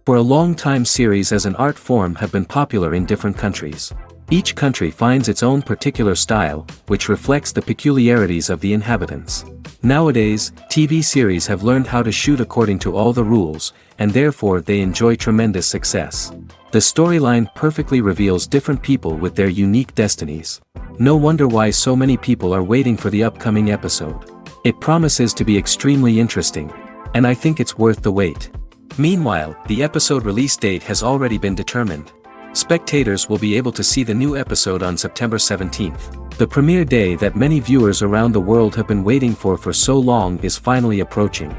For a long time, series as an art form have been popular in different countries. Each country finds its own particular style, which reflects the peculiarities of the inhabitants. Nowadays, TV series have learned how to shoot according to all the rules, and therefore they enjoy tremendous success. The storyline perfectly reveals different people with their unique destinies. No wonder why so many people are waiting for the upcoming episode. It promises to be extremely interesting, and I think it's worth the wait. Meanwhile, the episode release date has already been determined. Spectators will be able to see the new episode on September 17th. The premiere day that many viewers around the world have been waiting for so long is finally approaching.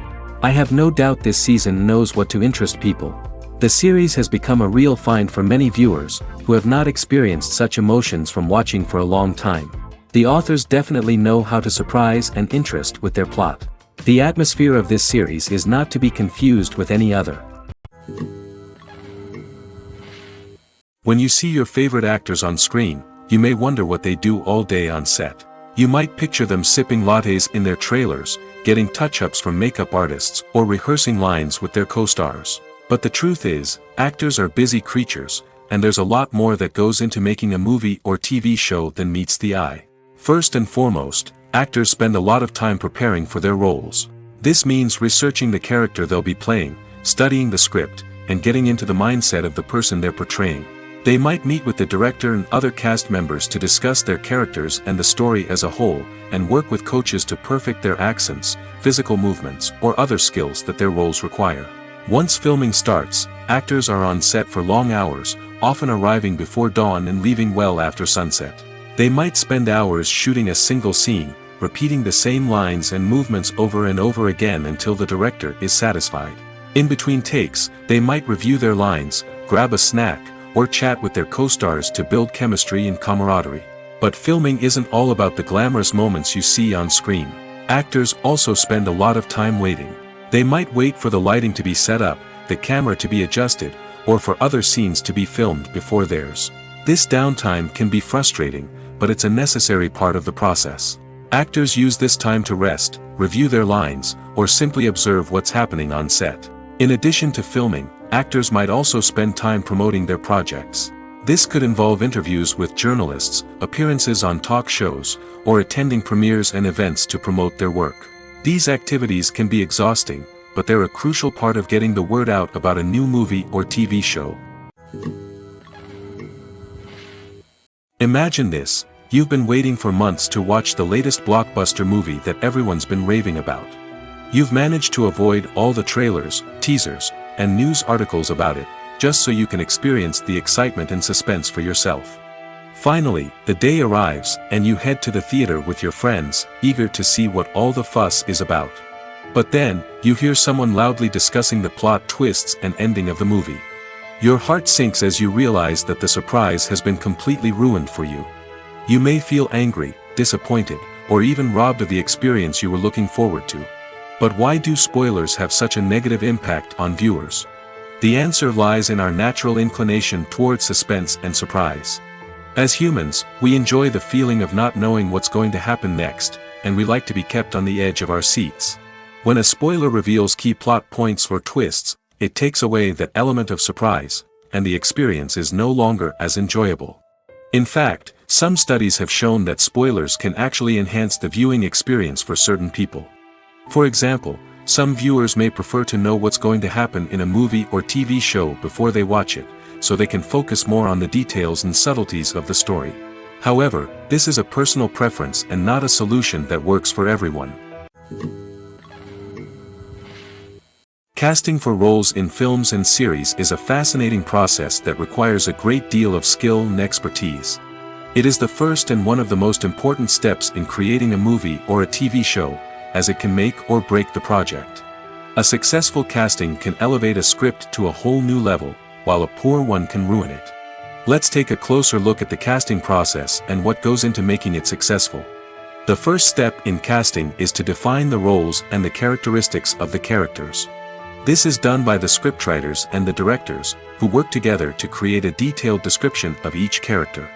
I have no doubt this season knows what to interest people. The series has become a real find for many viewers, who have not experienced such emotions from watching for a long time. The authors definitely know how to surprise and interest with their plot. The atmosphere of this series is not to be confused with any other. When you see your favorite actors on screen, you may wonder what they do all day on set. You might picture them sipping lattes in their trailers, getting touch-ups from makeup artists, or rehearsing lines with their co-stars. But the truth is, actors are busy creatures, and there's a lot more that goes into making a movie or TV show than meets the eye. First and foremost, actors spend a lot of time preparing for their roles. This means researching the character they'll be playing, studying the script, and getting into the mindset of the person they're portraying. They might meet with the director and other cast members to discuss their characters and the story as a whole, and work with coaches to perfect their accents, physical movements, or other skills that their roles require. Once filming starts, actors are on set for long hours, often arriving before dawn and leaving well after sunset. They might spend hours shooting a single scene, repeating the same lines and movements over and over again until the director is satisfied. In between takes, they might review their lines, grab a snack, or chat with their co-stars to build chemistry and camaraderie. But filming isn't all about the glamorous moments you see on screen. Actors also spend a lot of time waiting. They might wait for the lighting to be set up, the camera to be adjusted, or for other scenes to be filmed before theirs. This downtime can be frustrating, but it's a necessary part of the process. Actors use this time to rest, review their lines, or simply observe what's happening on set. In addition to filming, actors might also spend time promoting their projects. This could involve interviews with journalists, appearances on talk shows, or attending premieres and events to promote their work. These activities can be exhausting, but they're a crucial part of getting the word out about a new movie or TV show. Imagine this: you've been waiting for months to watch the latest blockbuster movie that everyone's been raving about. You've managed to avoid all the trailers, teasers, and news articles about it, just so you can experience the excitement and suspense for yourself. Finally, the day arrives, and you head to the theater with your friends, eager to see what all the fuss is about. But then, you hear someone loudly discussing the plot twists and ending of the movie. Your heart sinks as you realize that the surprise has been completely ruined for you. You may feel angry, disappointed, or even robbed of the experience you were looking forward to. But why do spoilers have such a negative impact on viewers? The answer lies in our natural inclination towards suspense and surprise. As humans, we enjoy the feeling of not knowing what's going to happen next, and we like to be kept on the edge of our seats. When a spoiler reveals key plot points or twists, it takes away that element of surprise, and the experience is no longer as enjoyable. In fact, some studies have shown that spoilers can actually enhance the viewing experience for certain people. For example, some viewers may prefer to know what's going to happen in a movie or TV show before they watch it, so they can focus more on the details and subtleties of the story. However, this is a personal preference and not a solution that works for everyone. Casting for roles in films and series is a fascinating process that requires a great deal of skill and expertise. It is the first and one of the most important steps in creating a movie or a TV show, as it can make or break the project. A successful casting can elevate a script to a whole new level, while a poor one can ruin it. Let's take a closer look at the casting process and what goes into making it successful. The first step in casting is to define the roles and the characteristics of the characters. This is done by the scriptwriters and the directors, who work together to create a detailed description of each character.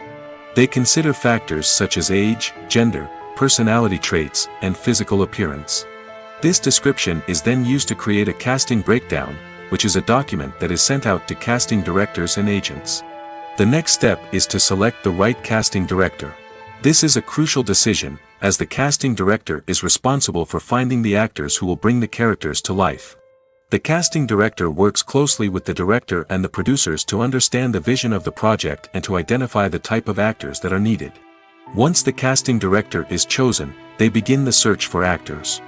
They consider factors such as age, gender, personality traits, and physical appearance. This description is then used to create a casting breakdown, which is a document that is sent out to casting directors and agents. The next step is to select the right casting director. This is a crucial decision, as the casting director is responsible for finding the actors who will bring the characters to life. The casting director works closely with the director and the producers to understand the vision of the project and to identify the type of actors that are needed. Once the casting director is chosen, they begin the search for actors.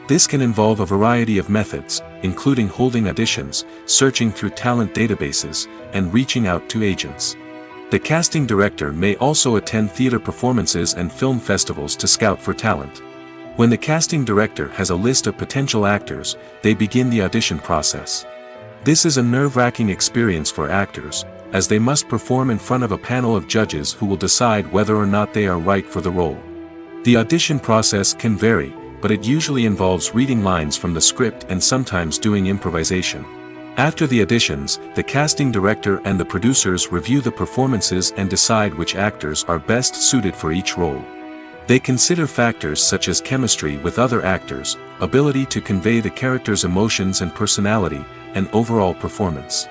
This can involve a variety of methods, including holding auditions, searching through talent databases, and reaching out to agents. The casting director may also attend theater performances and film festivals to scout for talent. When the casting director has a list of potential actors, they begin the audition process. This is a nerve-wracking experience for actors, as they must perform in front of a panel of judges who will decide whether or not they are right for the role. The audition process can vary, but it usually involves reading lines from the script and sometimes doing improvisation. After the auditions, the casting director and the producers review the performances and decide which actors are best suited for each role. They consider factors such as chemistry with other actors, ability to convey the character's emotions and personality, and overall performance.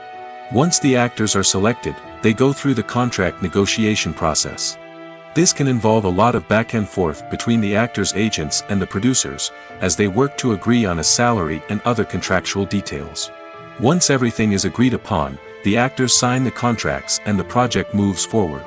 Once the actors are selected, they go through the contract negotiation process. This can involve a lot of back and forth between the actors' agents and the producers, as they work to agree on a salary and other contractual details. Once everything is agreed upon, the actors sign the contracts and the project moves forward.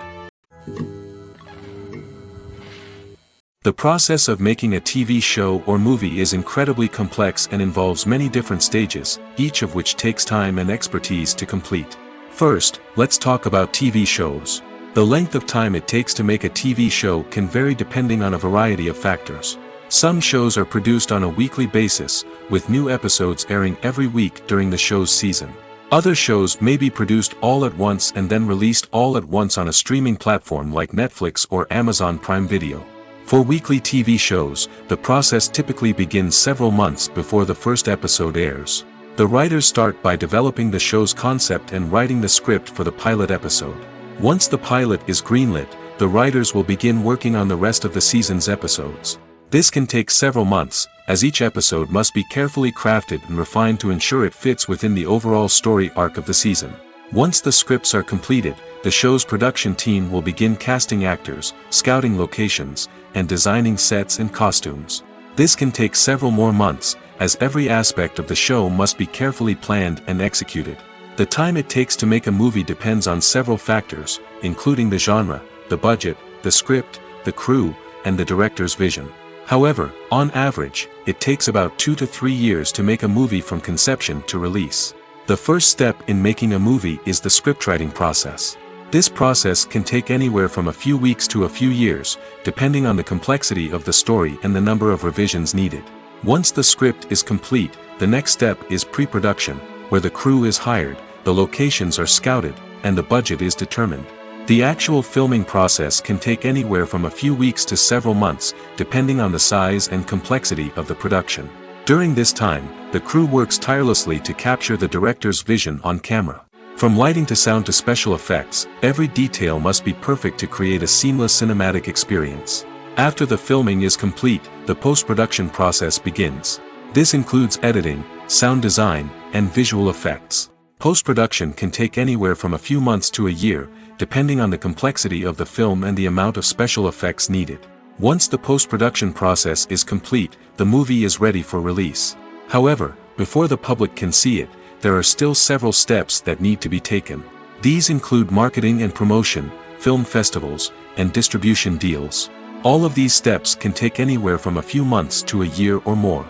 The process of making a TV show or movie is incredibly complex and involves many different stages, each of which takes time and expertise to complete. First, let's talk about TV shows. The length of time it takes to make a TV show can vary depending on a variety of factors. Some shows are produced on a weekly basis, with new episodes airing every week during the show's season. Other shows may be produced all at once and then released all at once on a streaming platform like Netflix or Amazon Prime Video. For weekly TV shows, the process typically begins several months before the first episode airs. The writers start by developing the show's concept and writing the script for the pilot episode. Once the pilot is greenlit, the writers will begin working on the rest of the season's episodes. This can take several months, as each episode must be carefully crafted and refined to ensure it fits within the overall story arc of the season. Once the scripts are completed, the show's production team will begin casting actors, scouting locations, and designing sets and costumes. This can take several more months, as every aspect of the show must be carefully planned and executed. The time it takes to make a movie depends on several factors, including the genre, the budget, the script, the crew, and the director's vision. However, on average, it takes about 2 to 3 years to make a movie from conception to release. The first step in making a movie is the scriptwriting process. This process can take anywhere from a few weeks to a few years, depending on the complexity of the story and the number of revisions needed. Once the script is complete, the next step is pre-production, where the crew is hired, the locations are scouted, and the budget is determined. The actual filming process can take anywhere from a few weeks to several months, depending on the size and complexity of the production. During this time, the crew works tirelessly to capture the director's vision on camera. From lighting to sound to special effects, every detail must be perfect to create a seamless cinematic experience. After the filming is complete, the post-production process begins. This includes editing, sound design, and visual effects. Post-production can take anywhere from a few months to a year, depending on the complexity of the film and the amount of special effects needed. Once the post-production process is complete, the movie is ready for release. However, before the public can see it, there are still several steps that need to be taken. These include marketing and promotion, film festivals, and distribution deals. All of these steps can take anywhere from a few months to a year or more.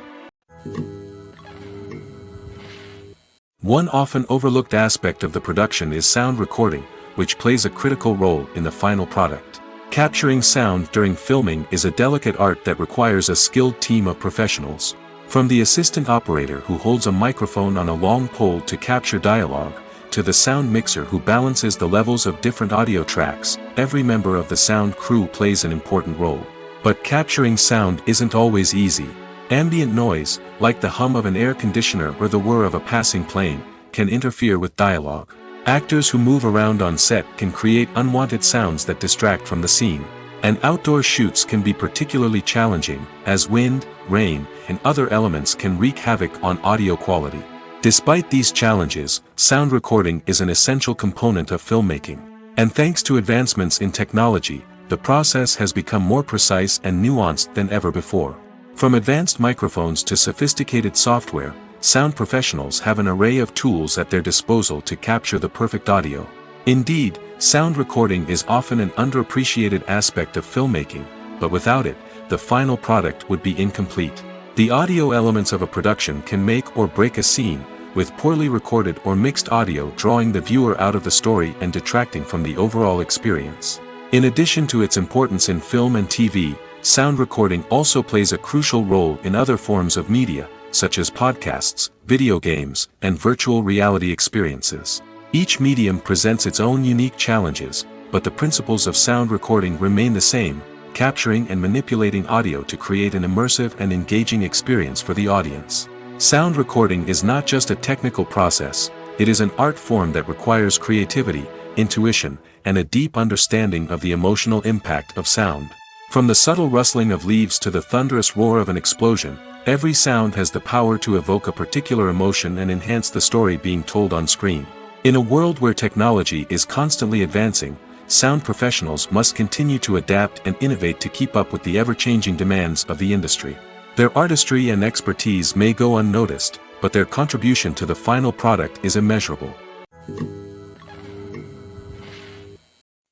One often overlooked aspect of the production is sound recording, which plays a critical role in the final product. Capturing sound during filming is a delicate art that requires a skilled team of professionals. From the assistant operator who holds a microphone on a long pole to capture dialogue, to the sound mixer who balances the levels of different audio tracks, every member of the sound crew plays an important role. But capturing sound isn't always easy. Ambient noise, like the hum of an air conditioner or the whir of a passing plane, can interfere with dialogue. Actors who move around on set can create unwanted sounds that distract from the scene. And outdoor shoots can be particularly challenging, as wind, rain, and other elements can wreak havoc on audio quality. Despite these challenges, sound recording is an essential component of filmmaking. And thanks to advancements in technology, the process has become more precise and nuanced than ever before. From advanced microphones to sophisticated software, sound professionals have an array of tools at their disposal to capture the perfect audio. Indeed, sound recording is often an underappreciated aspect of filmmaking, but without it, the final product would be incomplete. The audio elements of a production can make or break a scene, with poorly recorded or mixed audio drawing the viewer out of the story and detracting from the overall experience. In addition to its importance in film and TV, sound recording also plays a crucial role in other forms of media, such as podcasts, video games, and virtual reality experiences. Each medium presents its own unique challenges, but the principles of sound recording remain the same, capturing and manipulating audio to create an immersive and engaging experience for the audience. Sound recording is not just a technical process, it is an art form that requires creativity, intuition, and a deep understanding of the emotional impact of sound. From the subtle rustling of leaves to the thunderous roar of an explosion, every sound has the power to evoke a particular emotion and enhance the story being told on screen. In a world where technology is constantly advancing, sound professionals must continue to adapt and innovate to keep up with the ever-changing demands of the industry. Their artistry and expertise may go unnoticed, but their contribution to the final product is immeasurable.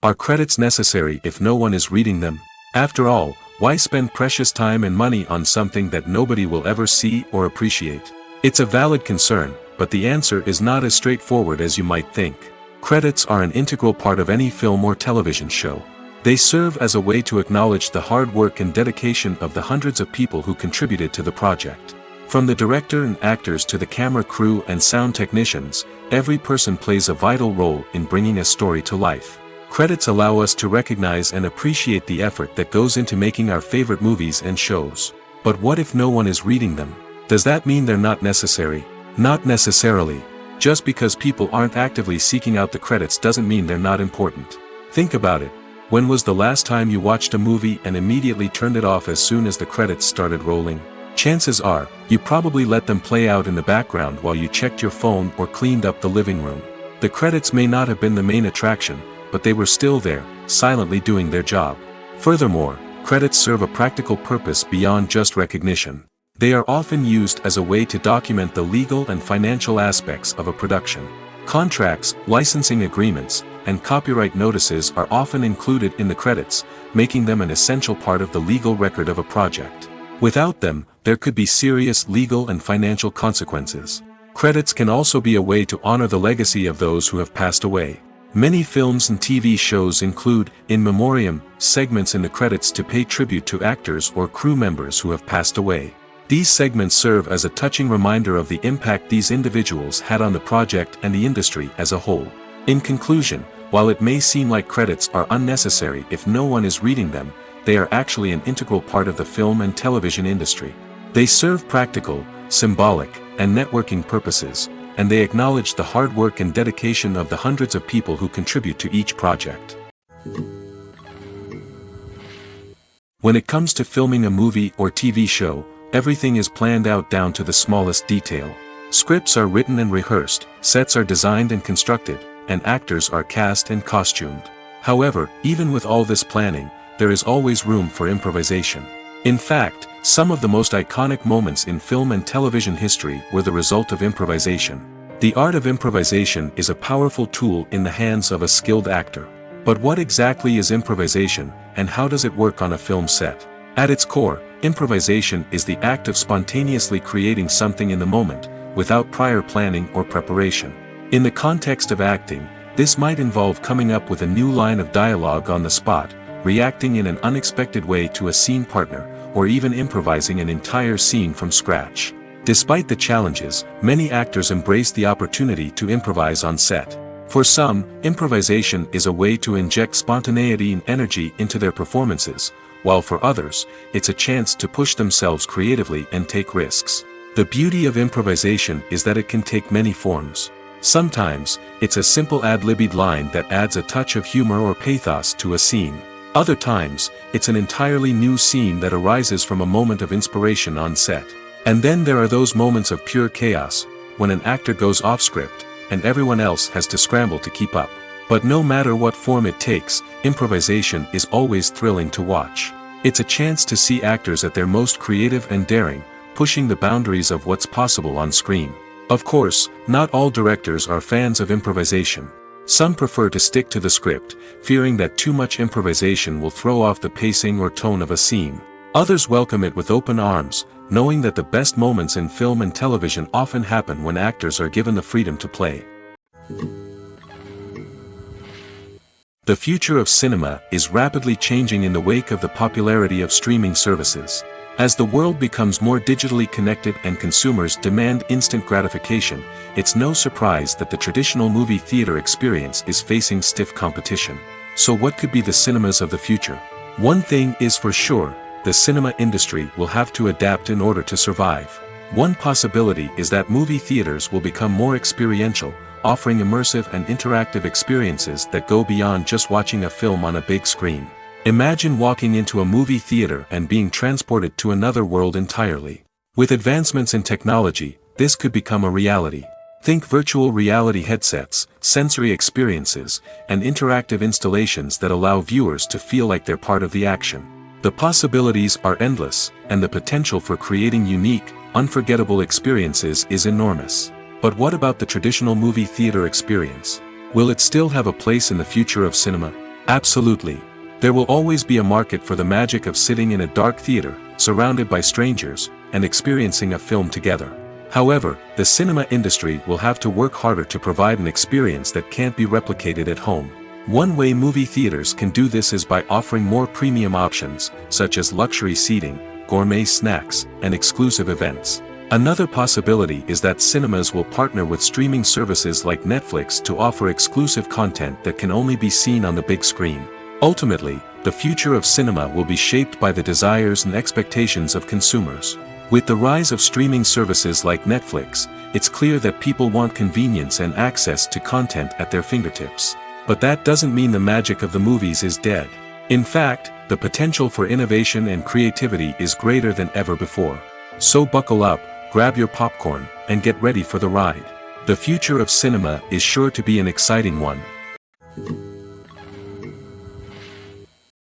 Are credits necessary if no one is reading them? After all, why spend precious time and money on something that nobody will ever see or appreciate? It's a valid concern, but the answer is not as straightforward as you might think. Credits are an integral part of any film or television show. They serve as a way to acknowledge the hard work and dedication of the hundreds of people who contributed to the project. From the director and actors to the camera crew and sound technicians, every person plays a vital role in bringing a story to life. Credits allow us to recognize and appreciate the effort that goes into making our favorite movies and shows. But what if no one is reading them? Does that mean they're not necessary? Not necessarily. Just because people aren't actively seeking out the credits doesn't mean they're not important. Think about it. When was the last time you watched a movie and immediately turned it off as soon as the credits started rolling? Chances are, you probably let them play out in the background while you checked your phone or cleaned up the living room. The credits may not have been the main attraction, but they were still there, silently doing their job. Furthermore, credits serve a practical purpose beyond just recognition. They are often used as a way to document the legal and financial aspects of a production. Contracts, licensing agreements, and copyright notices are often included in the credits, making them an essential part of the legal record of a project. Without them, there could be serious legal and financial consequences. Credits can also be a way to honor the legacy of those who have passed away. Many films and TV shows include, in memoriam, segments in the credits to pay tribute to actors or crew members who have passed away. These segments serve as a touching reminder of the impact these individuals had on the project and the industry as a whole. In conclusion, while it may seem like credits are unnecessary if no one is reading them, they are actually an integral part of the film and television industry. They serve practical, symbolic, and networking purposes, and they acknowledge the hard work and dedication of the hundreds of people who contribute to each project. When it comes to filming a movie or TV show, everything is planned out down to the smallest detail. Scripts are written and rehearsed, sets are designed and constructed, and actors are cast and costumed. However, even with all this planning, there is always room for improvisation. In fact, some of the most iconic moments in film and television history were the result of improvisation. The art of improvisation is a powerful tool in the hands of a skilled actor. But what exactly is improvisation, and how does it work on a film set? At its core, improvisation is the act of spontaneously creating something in the moment, without prior planning or preparation. In the context of acting, this might involve coming up with a new line of dialogue on the spot, reacting in an unexpected way to a scene partner, or even improvising an entire scene from scratch. Despite the challenges, many actors embrace the opportunity to improvise on set. For some, improvisation is a way to inject spontaneity and energy into their performances, while for others, it's a chance to push themselves creatively and take risks. The beauty of improvisation is that it can take many forms. Sometimes, it's a simple ad-libbed line that adds a touch of humor or pathos to a scene. Other times, it's an entirely new scene that arises from a moment of inspiration on set. And then there are those moments of pure chaos, when an actor goes off script, and everyone else has to scramble to keep up. But no matter what form it takes, improvisation is always thrilling to watch. It's a chance to see actors at their most creative and daring, pushing the boundaries of what's possible on screen. Of course, not all directors are fans of improvisation. Some prefer to stick to the script, fearing that too much improvisation will throw off the pacing or tone of a scene. Others welcome it with open arms, knowing that the best moments in film and television often happen when actors are given the freedom to play. The future of cinema is rapidly changing in the wake of the popularity of streaming services. As the world becomes more digitally connected and consumers demand instant gratification, it's no surprise that the traditional movie theater experience is facing stiff competition. So what could be the cinemas of the future? One thing is for sure, the cinema industry will have to adapt in order to survive. One possibility is that movie theaters will become more experiential, offering immersive and interactive experiences that go beyond just watching a film on a big screen. Imagine walking into a movie theater and being transported to another world entirely. With advancements in technology, this could become a reality. Think virtual reality headsets, sensory experiences, and interactive installations that allow viewers to feel like they're part of the action. The possibilities are endless, and the potential for creating unique, unforgettable experiences is enormous. But what about the traditional movie theater experience? Will it still have a place in the future of cinema? Absolutely. There will always be a market for the magic of sitting in a dark theater, surrounded by strangers, and experiencing a film together. However, the cinema industry will have to work harder to provide an experience that can't be replicated at home. One way movie theaters can do this is by offering more premium options, such as luxury seating, gourmet snacks, and exclusive events. Another possibility is that cinemas will partner with streaming services like Netflix to offer exclusive content that can only be seen on the big screen. Ultimately, the future of cinema will be shaped by the desires and expectations of consumers. With the rise of streaming services like Netflix, it's clear that people want convenience and access to content at their fingertips. But that doesn't mean the magic of the movies is dead. In fact, the potential for innovation and creativity is greater than ever before. So buckle up, grab your popcorn, and get ready for the ride. The future of cinema is sure to be an exciting one.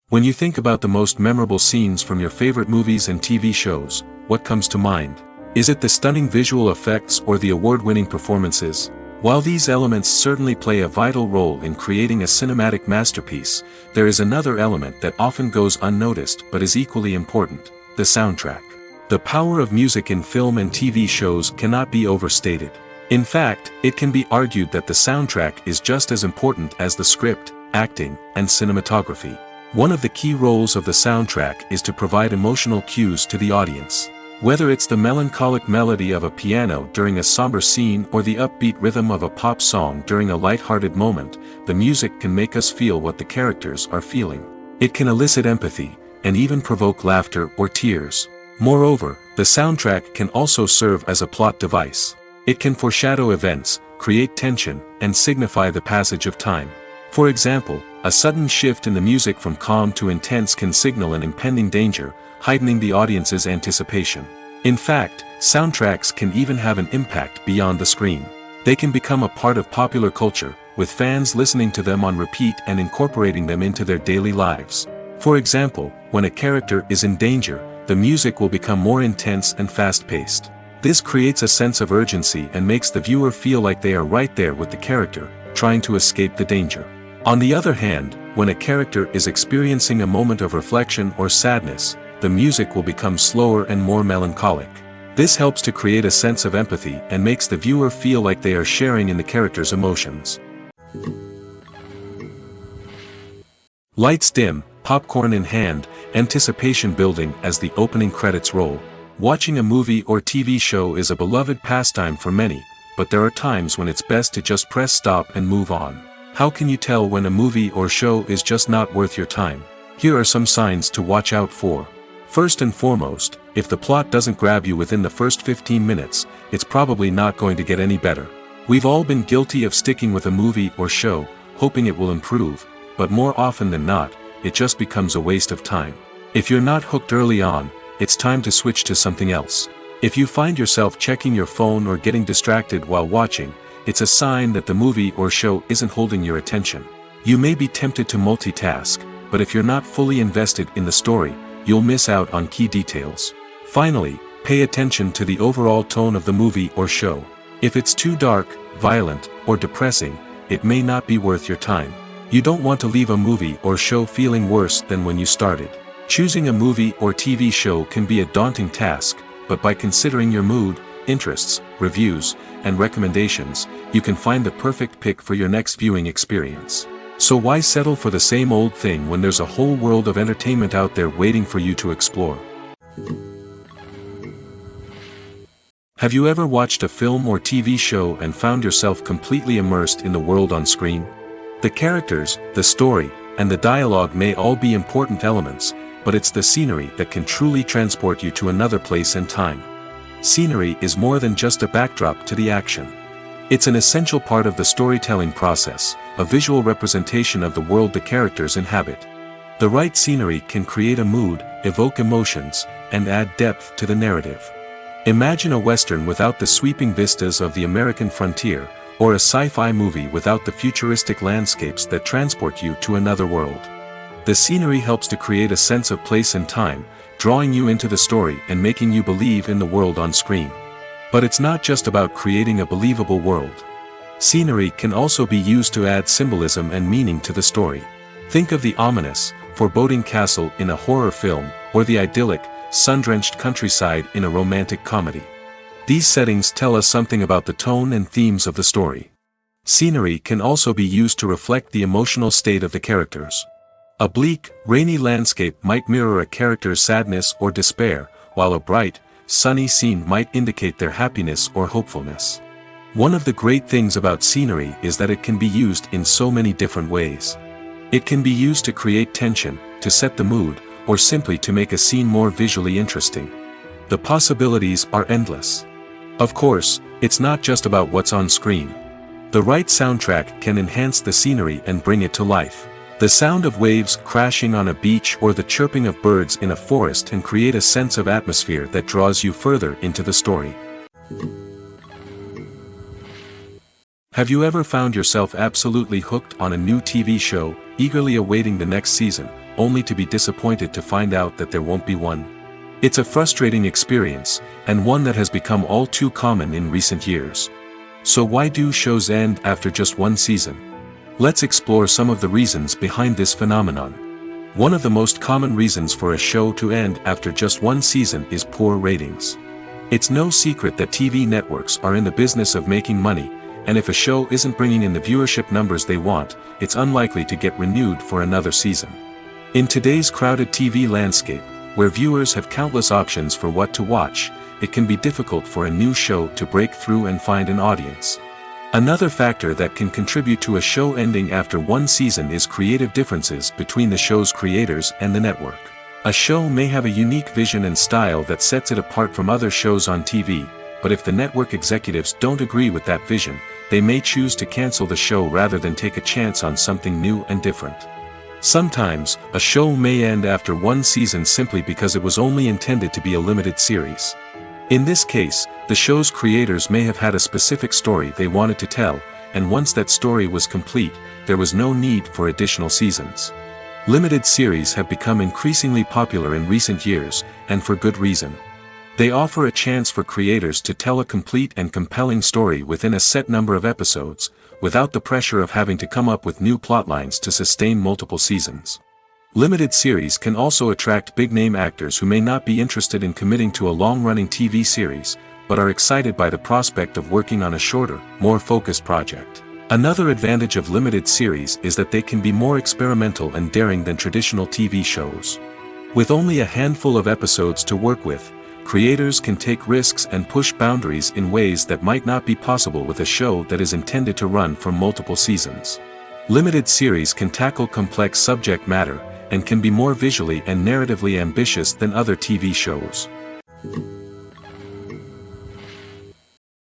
When you think about the most memorable scenes from your favorite movies and TV shows, what comes to mind? Is it the stunning visual effects or the award-winning performances? While these elements certainly play a vital role in creating a cinematic masterpiece, there is another element that often goes unnoticed but is equally important: the soundtrack. The power of music in film and TV shows cannot be overstated. In fact, it can be argued that the soundtrack is just as important as the script, acting, and cinematography. One of the key roles of the soundtrack is to provide emotional cues to the audience. Whether it's the melancholic melody of a piano during a somber scene or the upbeat rhythm of a pop song during a light-hearted moment, the music can make us feel what the characters are feeling. It can elicit empathy, and even provoke laughter or tears. Moreover, the soundtrack can also serve as a plot device. It can foreshadow events, create tension, and signify the passage of time. For example, a sudden shift in the music from calm to intense can signal an impending danger, heightening the audience's anticipation. In fact, soundtracks can even have an impact beyond the screen. They can become a part of popular culture, with fans listening to them on repeat and incorporating them into their daily lives. For example, when a character is in danger, the music will become more intense and fast-paced. This creates a sense of urgency and makes the viewer feel like they are right there with the character, trying to escape the danger. On the other hand, when a character is experiencing a moment of reflection or sadness, the music will become slower and more melancholic. This helps to create a sense of empathy and makes the viewer feel like they are sharing in the character's emotions. Lights dim, popcorn in hand, anticipation building as the opening credits roll. Watching a movie or TV show is a beloved pastime for many, but there are times when it's best to just press stop and move on. How can you tell when a movie or show is just not worth your time? Here are some signs to watch out for. First and foremost, if the plot doesn't grab you within the first 15 minutes, it's probably not going to get any better. We've all been guilty of sticking with a movie or show, hoping it will improve, but more often than not, it just becomes a waste of time. If you're not hooked early on, it's time to switch to something else. If you find yourself checking your phone or getting distracted while watching, it's a sign that the movie or show isn't holding your attention. You may be tempted to multitask, but if you're not fully invested in the story, you'll miss out on key details. Finally, pay attention to the overall tone of the movie or show. If it's too dark, violent, or depressing, it may not be worth your time. You don't want to leave a movie or show feeling worse than when you started. Choosing a movie or TV show can be a daunting task, but by considering your mood, interests, reviews, and recommendations, you can find the perfect pick for your next viewing experience. So why settle for the same old thing when there's a whole world of entertainment out there waiting for you to explore? Have you ever watched a film or TV show and found yourself completely immersed in the world on screen? The characters, the story, and the dialogue may all be important elements, but it's the scenery that can truly transport you to another place and time. Scenery is more than just a backdrop to the action. It's an essential part of the storytelling process, a visual representation of the world the characters inhabit. The right scenery can create a mood, evoke emotions, and add depth to the narrative. Imagine a Western without the sweeping vistas of the American frontier, or a sci-fi movie without the futuristic landscapes that transport you to another world. The scenery helps to create a sense of place and time, drawing you into the story and making you believe in the world on screen. But it's not just about creating a believable world. Scenery can also be used to add symbolism and meaning to the story. Think of the ominous, foreboding castle in a horror film, or the idyllic, sun-drenched countryside in a romantic comedy. These settings tell us something about the tone and themes of the story. Scenery can also be used to reflect the emotional state of the characters. A bleak, rainy landscape might mirror a character's sadness or despair, while a bright, sunny scene might indicate their happiness or hopefulness. One of the great things about scenery is that it can be used in so many different ways. It can be used to create tension, to set the mood, or simply to make a scene more visually interesting. The possibilities are endless. Of course, it's not just about what's on screen. The right soundtrack can enhance the scenery and bring it to life. The sound of waves crashing on a beach or the chirping of birds in a forest can create a sense of atmosphere that draws you further into the story. Have you ever found yourself absolutely hooked on a new TV show, eagerly awaiting the next season, only to be disappointed to find out that there won't be one? It's a frustrating experience, and one that has become all too common in recent years. So why do shows end after just one season? Let's explore some of the reasons behind this phenomenon. One of the most common reasons for a show to end after just one season is poor ratings. It's no secret that TV networks are in the business of making money, and if a show isn't bringing in the viewership numbers they want, it's unlikely to get renewed for another season. In today's crowded TV landscape, where viewers have countless options for what to watch, it can be difficult for a new show to break through and find an audience. Another factor that can contribute to a show ending after one season is creative differences between the show's creators and the network. A show may have a unique vision and style that sets it apart from other shows on TV, but if the network executives don't agree with that vision, they may choose to cancel the show rather than take a chance on something new and different. Sometimes, a show may end after one season simply because it was only intended to be a limited series. In this case, the show's creators may have had a specific story they wanted to tell, and once that story was complete, there was no need for additional seasons. Limited series have become increasingly popular in recent years, and for good reason. They offer a chance for creators to tell a complete and compelling story within a set number of episodes, without the pressure of having to come up with new plotlines to sustain multiple seasons. Limited series can also attract big-name actors who may not be interested in committing to a long-running TV series, but are excited by the prospect of working on a shorter, more focused project. Another advantage of limited series is that they can be more experimental and daring than traditional TV shows. With only a handful of episodes to work with, creators can take risks and push boundaries in ways that might not be possible with a show that is intended to run for multiple seasons. Limited series can tackle complex subject matter, and can be more visually and narratively ambitious than other TV shows.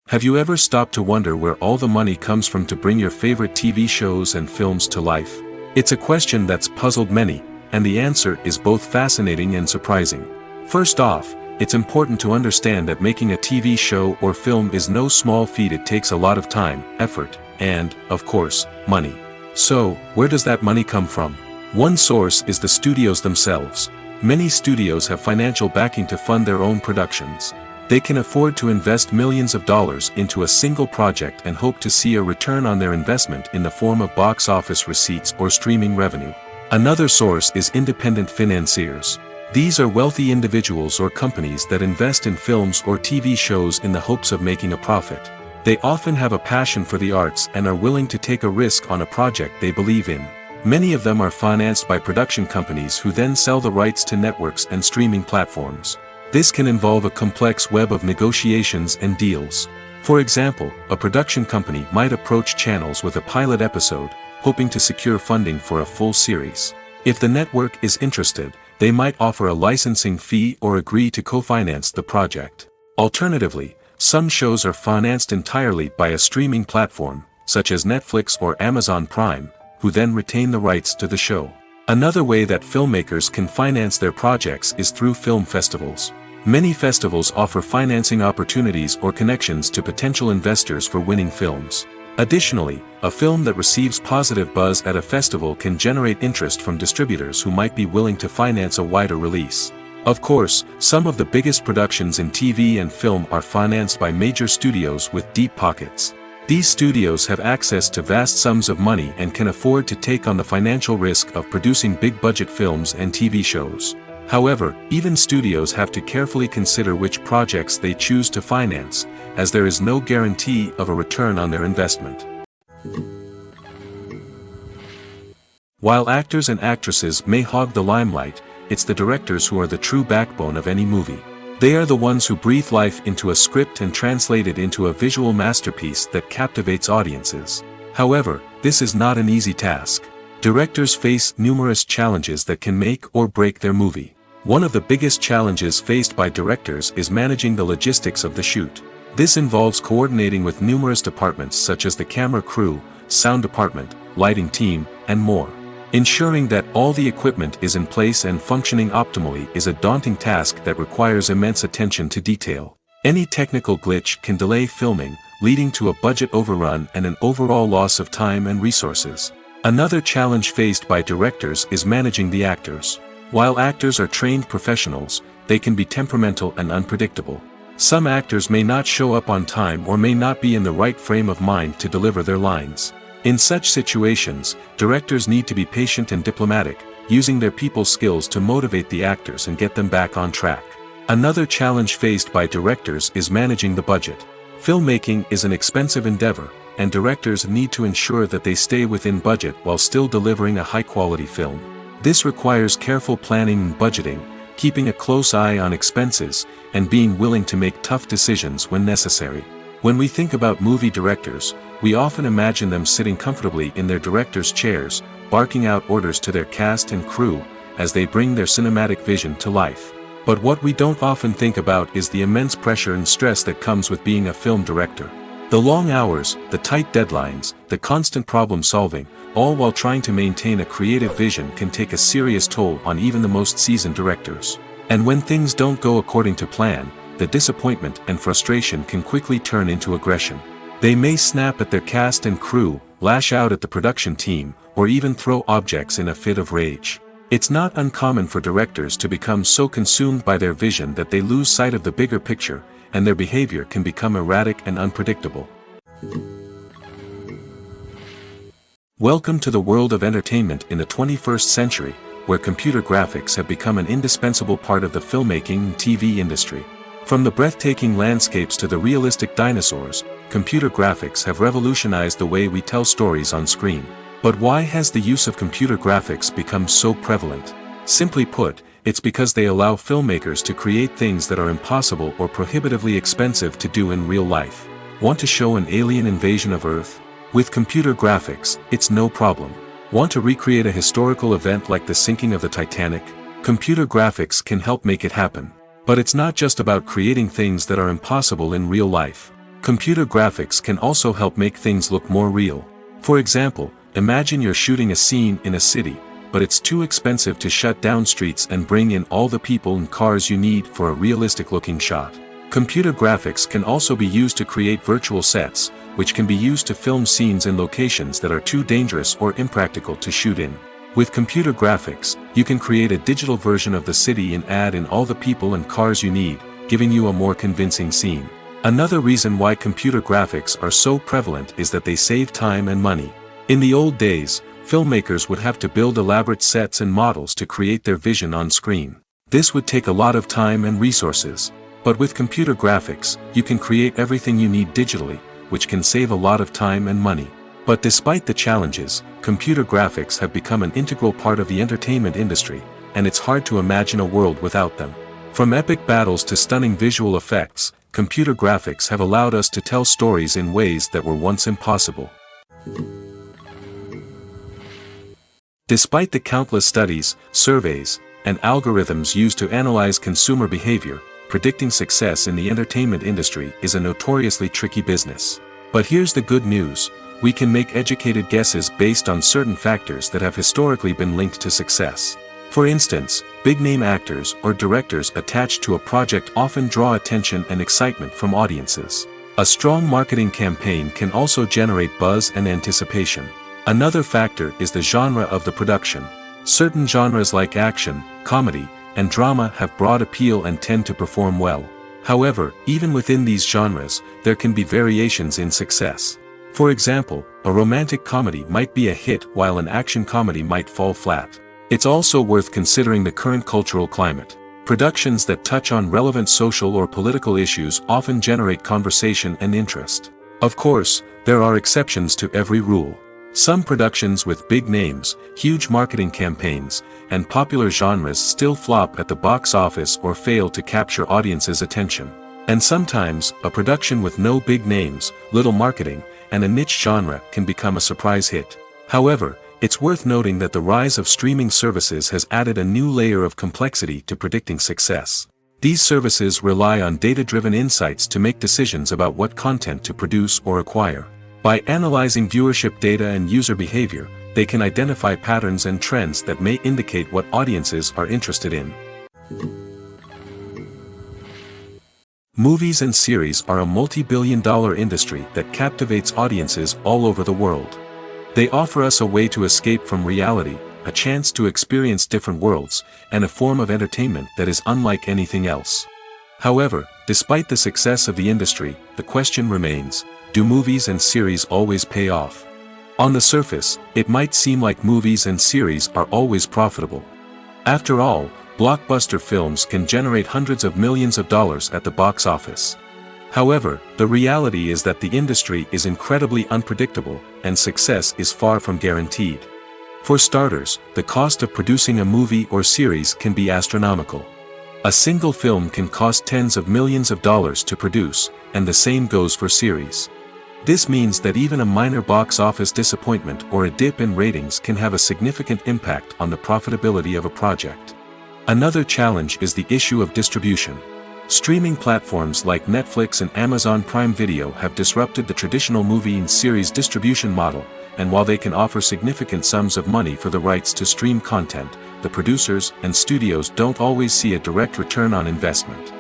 Have you ever stopped to wonder where all the money comes from to bring your favorite TV shows and films to life? It's a question that's puzzled many, and the answer is both fascinating and surprising. First off, it's important to understand that making a TV show or film is no small feat. It takes a lot of time, effort, and, of course, money. So, where does that money come from? One source is the studios themselves. Many studios have financial backing to fund their own productions. They can afford to invest millions of dollars into a single project and hope to see a return on their investment in the form of box office receipts or streaming revenue. Another source is independent financiers. These are wealthy individuals or companies that invest in films or TV shows in the hopes of making a profit. They often have a passion for the arts and are willing to take a risk on a project they believe in. Many of them are financed by production companies who then sell the rights to networks and streaming platforms. This can involve a complex web of negotiations and deals. For example, a production company might approach channels with a pilot episode, hoping to secure funding for a full series. If the network is interested, they might offer a licensing fee or agree to co-finance the project. Alternatively, some shows are financed entirely by a streaming platform, such as Netflix or Amazon Prime, who then retain the rights to the show. Another way that filmmakers can finance their projects is through film festivals. Many festivals offer financing opportunities or connections to potential investors for winning films. Additionally, a film that receives positive buzz at a festival can generate interest from distributors who might be willing to finance a wider release. Of course, some of the biggest productions in TV and film are financed by major studios with deep pockets. These studios have access to vast sums of money and can afford to take on the financial risk of producing big-budget films and TV shows. However, even studios have to carefully consider which projects they choose to finance, as there is no guarantee of a return on their investment. While actors and actresses may hog the limelight, it's the directors who are the true backbone of any movie. They are the ones who breathe life into a script and translate it into a visual masterpiece that captivates audiences. However, this is not an easy task. Directors face numerous challenges that can make or break their movie. One of the biggest challenges faced by directors is managing the logistics of the shoot. This involves coordinating with numerous departments such as the camera crew, sound department, lighting team, and more. Ensuring that all the equipment is in place and functioning optimally is a daunting task that requires immense attention to detail. Any technical glitch can delay filming, leading to a budget overrun and an overall loss of time and resources. Another challenge faced by directors is managing the actors. While actors are trained professionals, they can be temperamental and unpredictable. Some actors may not show up on time or may not be in the right frame of mind to deliver their lines. In such situations, directors need to be patient and diplomatic, using their people skills to motivate the actors and get them back on track. Another challenge faced by directors is managing the budget. Filmmaking is an expensive endeavor, and directors need to ensure that they stay within budget while still delivering a high-quality film. This requires careful planning and budgeting, keeping a close eye on expenses, and being willing to make tough decisions when necessary. When we think about movie directors, we often imagine them sitting comfortably in their director's chairs, barking out orders to their cast and crew, as they bring their cinematic vision to life. But what we don't often think about is the immense pressure and stress that comes with being a film director. The long hours, the tight deadlines, the constant problem solving, all while trying to maintain a creative vision can take a serious toll on even the most seasoned directors. And when things don't go according to plan, the disappointment and frustration can quickly turn into aggression. They may snap at their cast and crew, lash out at the production team, or even throw objects in a fit of rage. It's not uncommon for directors to become so consumed by their vision that they lose sight of the bigger picture, and their behavior can become erratic and unpredictable. Welcome to the world of entertainment in the 21st century, where computer graphics have become an indispensable part of the filmmaking and TV industry. From the breathtaking landscapes to the realistic dinosaurs, computer graphics have revolutionized the way we tell stories on screen. But why has the use of computer graphics become so prevalent? Simply put, it's because they allow filmmakers to create things that are impossible or prohibitively expensive to do in real life. Want to show an alien invasion of Earth? With computer graphics, it's no problem. Want to recreate a historical event like the sinking of the Titanic? Computer graphics can help make it happen. But it's not just about creating things that are impossible in real life. Computer graphics can also help make things look more real. For example, imagine you're shooting a scene in a city, but it's too expensive to shut down streets and bring in all the people and cars you need for a realistic-looking shot. Computer graphics can also be used to create virtual sets, which can be used to film scenes in locations that are too dangerous or impractical to shoot in. With computer graphics, you can create a digital version of the city and add in all the people and cars you need, giving you a more convincing scene. Another reason why computer graphics are so prevalent is that they save time and money. In the old days, filmmakers would have to build elaborate sets and models to create their vision on screen. This would take a lot of time and resources. But with computer graphics, you can create everything you need digitally, which can save a lot of time and money. But despite the challenges, computer graphics have become an integral part of the entertainment industry, and it's hard to imagine a world without them. From epic battles to stunning visual effects, computer graphics have allowed us to tell stories in ways that were once impossible. Despite the countless studies, surveys, and algorithms used to analyze consumer behavior, predicting success in the entertainment industry is a notoriously tricky business. But here's the good news: we can make educated guesses based on certain factors that have historically been linked to success. For instance, big-name actors or directors attached to a project often draw attention and excitement from audiences. A strong marketing campaign can also generate buzz and anticipation. Another factor is the genre of the production. Certain genres like action, comedy, and drama have broad appeal and tend to perform well. However, even within these genres, there can be variations in success. For example, a romantic comedy might be a hit while an action comedy might fall flat. It's also worth considering the current cultural climate. Productions that touch on relevant social or political issues often generate conversation and interest. Of course, there are exceptions to every rule. Some productions with big names, huge marketing campaigns, and popular genres still flop at the box office or fail to capture audiences' attention. And sometimes, a production with no big names, little marketing, and a niche genre can become a surprise hit. However, it's worth noting that the rise of streaming services has added a new layer of complexity to predicting success. These services rely on data-driven insights to make decisions about what content to produce or acquire. By analyzing viewership data and user behavior, they can identify patterns and trends that may indicate what audiences are interested in. Movies and series are a multi-billion-dollar industry that captivates audiences all over the world. They offer us a way to escape from reality, a chance to experience different worlds, and a form of entertainment that is unlike anything else. However, despite the success of the industry, the question remains: do movies and series always pay off? On the surface, it might seem like movies and series are always profitable. After all, blockbuster films can generate hundreds of millions of dollars at the box office. However, the reality is that the industry is incredibly unpredictable, and success is far from guaranteed. For starters, the cost of producing a movie or series can be astronomical. A single film can cost tens of millions of dollars to produce, and the same goes for series. This means that even a minor box office disappointment or a dip in ratings can have a significant impact on the profitability of a project. Another challenge is the issue of distribution. Streaming platforms like Netflix and Amazon Prime Video have disrupted the traditional movie and series distribution model, and while they can offer significant sums of money for the rights to stream content, the producers and studios don't always see a direct return on investment.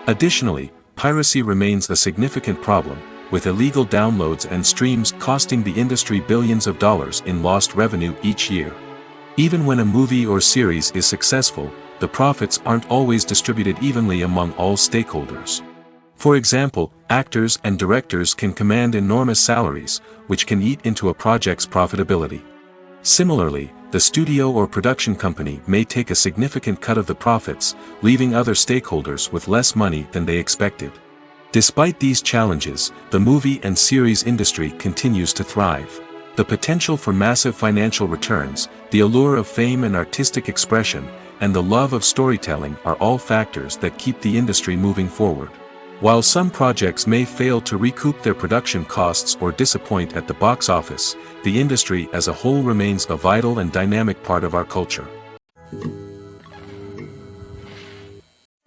Additionally, piracy remains a significant problem, with illegal downloads and streams costing the industry billions of dollars in lost revenue each year. Even when a movie or series is successful, the profits aren't always distributed evenly among all stakeholders. For example, actors and directors can command enormous salaries, which can eat into a project's profitability. Similarly, the studio or production company may take a significant cut of the profits, leaving other stakeholders with less money than they expected. Despite these challenges, the movie and series industry continues to thrive. The potential for massive financial returns, the allure of fame and artistic expression, and the love of storytelling are all factors that keep the industry moving forward. While some projects may fail to recoup their production costs or disappoint at the box office, the industry as a whole remains a vital and dynamic part of our culture.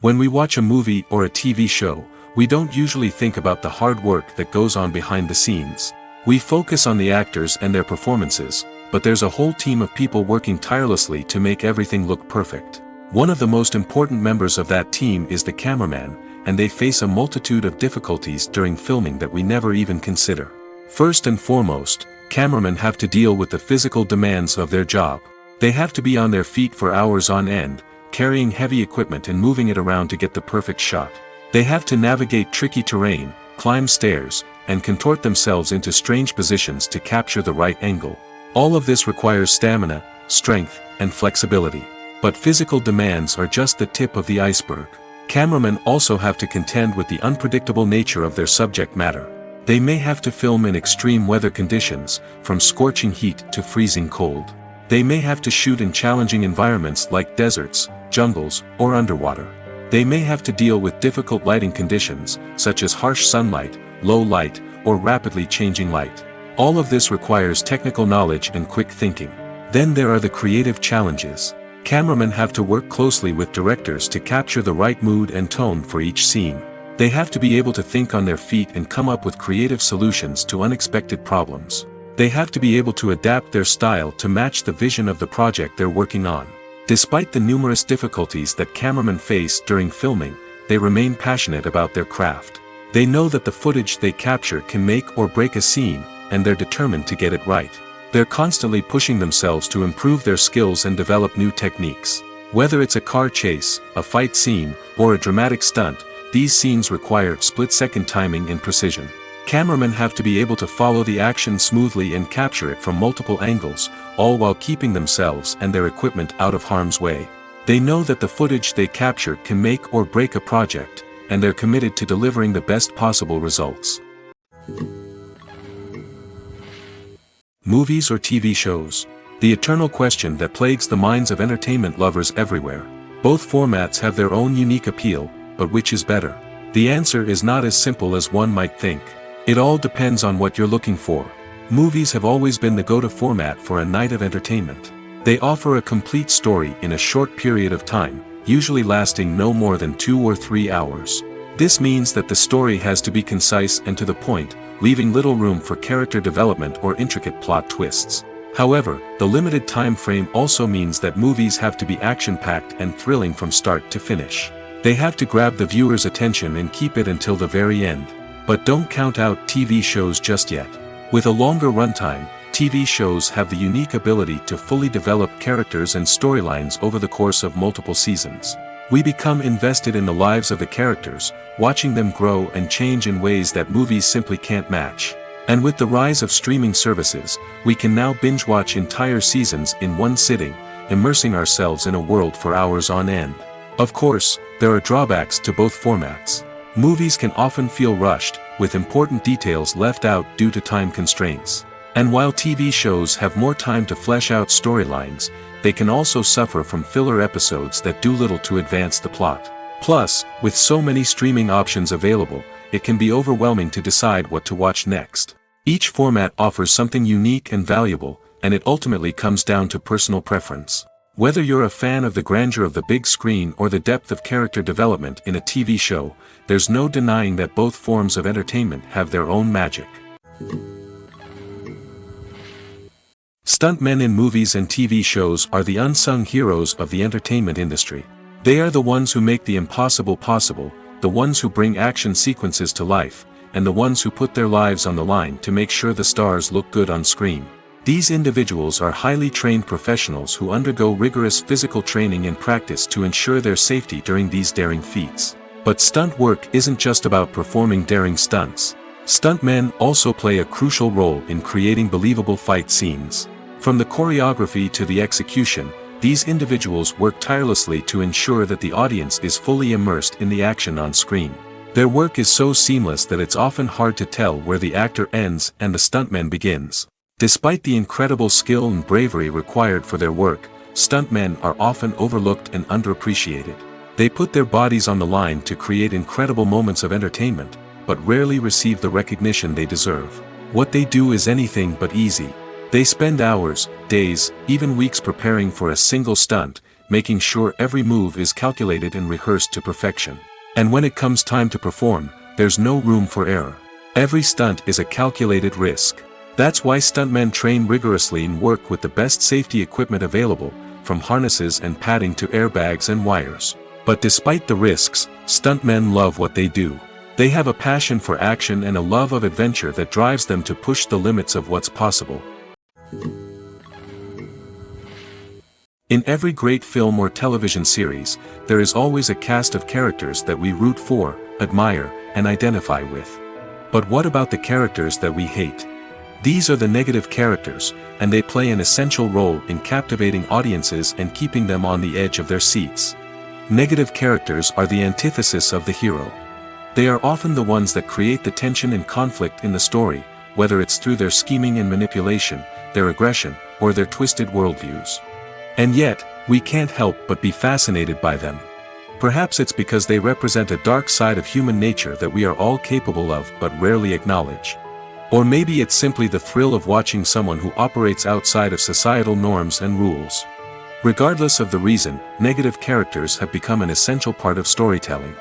When we watch a movie or a TV show, we don't usually think about the hard work that goes on behind the scenes. We focus on the actors and their performances, but there's a whole team of people working tirelessly to make everything look perfect. One of the most important members of that team is the cameraman, and they face a multitude of difficulties during filming that we never even consider. First and foremost, cameramen have to deal with the physical demands of their job. They have to be on their feet for hours on end, carrying heavy equipment and moving it around to get the perfect shot. They have to navigate tricky terrain, climb stairs, and contort themselves into strange positions to capture the right angle. All of this requires stamina, strength, and flexibility. But physical demands are just the tip of the iceberg. Cameramen also have to contend with the unpredictable nature of their subject matter. They may have to film in extreme weather conditions, from scorching heat to freezing cold. They may have to shoot in challenging environments like deserts, jungles, or underwater. They may have to deal with difficult lighting conditions, such as harsh sunlight, low light, or rapidly changing light. All of this requires technical knowledge and quick thinking. Then there are the creative challenges. Cameramen have to work closely with directors to capture the right mood and tone for each scene. They have to be able to think on their feet and come up with creative solutions to unexpected problems. They have to be able to adapt their style to match the vision of the project they're working on. Despite the numerous difficulties that cameramen face during filming, they remain passionate about their craft. They know that the footage they capture can make or break a scene, and they're determined to get it right. They're constantly pushing themselves to improve their skills and develop new techniques. Whether it's a car chase, a fight scene, or a dramatic stunt, these scenes require split-second timing and precision. Cameramen have to be able to follow the action smoothly and capture it from multiple angles, all while keeping themselves and their equipment out of harm's way. They know that the footage they capture can make or break a project, and they're committed to delivering the best possible results. Movies or TV shows? The eternal question that plagues the minds of entertainment lovers everywhere. Both formats have their own unique appeal, but which is better? The answer is not as simple as one might think. It all depends on what you're looking for. Movies have always been the go-to format for a night of entertainment. They offer a complete story in a short period of time, usually lasting no more than 2 or 3 hours. This means that the story has to be concise and to the point, leaving little room for character development or intricate plot twists. However, the limited time frame also means that movies have to be action-packed and thrilling from start to finish. They have to grab the viewer's attention and keep it until the very end. But don't count out TV shows just yet. With a longer runtime, TV shows have the unique ability to fully develop characters and storylines over the course of multiple seasons. We become invested in the lives of the characters, watching them grow and change in ways that movies simply can't match. And with the rise of streaming services, we can now binge-watch entire seasons in one sitting, immersing ourselves in a world for hours on end. Of course, there are drawbacks to both formats. Movies can often feel rushed, with important details left out due to time constraints. And while TV shows have more time to flesh out storylines, they can also suffer from filler episodes that do little to advance the plot. Plus, with so many streaming options available, it can be overwhelming to decide what to watch next. Each format offers something unique and valuable, and it ultimately comes down to personal preference. Whether you're a fan of the grandeur of the big screen or the depth of character development in a TV show, there's no denying that both forms of entertainment have their own magic. Stuntmen in movies and TV shows are the unsung heroes of the entertainment industry. They are the ones who make the impossible possible, the ones who bring action sequences to life, and the ones who put their lives on the line to make sure the stars look good on screen. These individuals are highly trained professionals who undergo rigorous physical training and practice to ensure their safety during these daring feats. But stunt work isn't just about performing daring stunts. Stuntmen also play a crucial role in creating believable fight scenes. From the choreography to the execution, these individuals work tirelessly to ensure that the audience is fully immersed in the action on screen. Their work is so seamless that it's often hard to tell where the actor ends and the stuntman begins. Despite the incredible skill and bravery required for their work, stuntmen are often overlooked and underappreciated. They put their bodies on the line to create incredible moments of entertainment, but rarely receive the recognition they deserve. What they do is anything but easy. They spend hours, days, even weeks preparing for a single stunt, making sure every move is calculated and rehearsed to perfection. And when it comes time to perform, there's no room for error. Every stunt is a calculated risk. That's why stuntmen train rigorously and work with the best safety equipment available, from harnesses and padding to airbags and wires. But despite the risks, stuntmen love what they do. They have a passion for action and a love of adventure that drives them to push the limits of what's possible. In every great film or television series, there is always a cast of characters that we root for, admire, and identify with. But what about the characters that we hate? These are the negative characters, and they play an essential role in captivating audiences and keeping them on the edge of their seats. Negative characters are the antithesis of the hero. They are often the ones that create the tension and conflict in the story, whether it's through their scheming and manipulation, their aggression, or their twisted worldviews. And yet, we can't help but be fascinated by them. Perhaps it's because they represent a dark side of human nature that we are all capable of but rarely acknowledge. Or maybe it's simply the thrill of watching someone who operates outside of societal norms and rules. Regardless of the reason, negative characters have become an essential part of storytelling.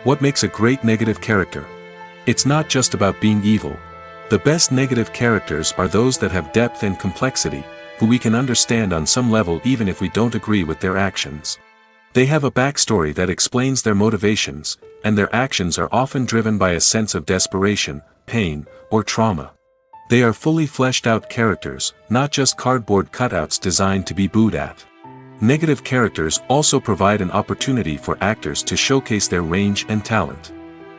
What makes a great negative character? It's not just about being evil. The best negative characters are those that have depth and complexity, who we can understand on some level even if we don't agree with their actions. They have a backstory that explains their motivations, and their actions are often driven by a sense of desperation, pain, or trauma. They are fully fleshed out characters, not just cardboard cutouts designed to be booed at. Negative characters also provide an opportunity for actors to showcase their range and talent.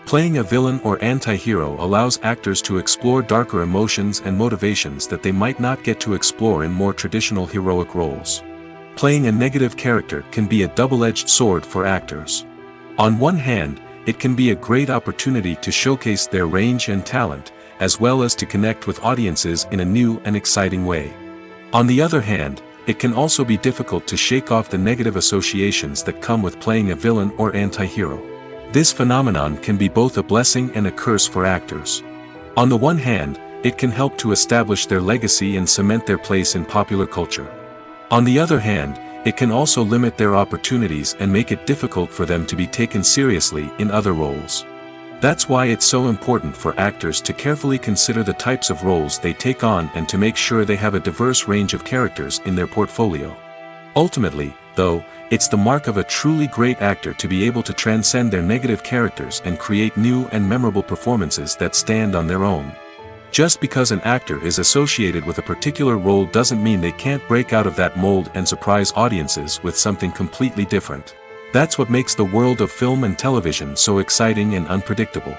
Playing a villain or anti-hero allows actors to explore darker emotions and motivations that they might not get to explore in more traditional heroic roles. Playing a negative character can be a double-edged sword for actors. On one hand, it can be a great opportunity to showcase their range and talent, as well as to connect with audiences in a new and exciting way. On the other hand, it can also be difficult to shake off the negative associations that come with playing a villain or anti-hero. This phenomenon can be both a blessing and a curse for actors. On the one hand, it can help to establish their legacy and cement their place in popular culture. On the other hand, it can also limit their opportunities and make it difficult for them to be taken seriously in other roles. That's why it's so important for actors to carefully consider the types of roles they take on and to make sure they have a diverse range of characters in their portfolio. Ultimately, though, it's the mark of a truly great actor to be able to transcend their negative characters and create new and memorable performances that stand on their own. Just because an actor is associated with a particular role doesn't mean they can't break out of that mold and surprise audiences with something completely different. That's what makes the world of film and television so exciting and unpredictable.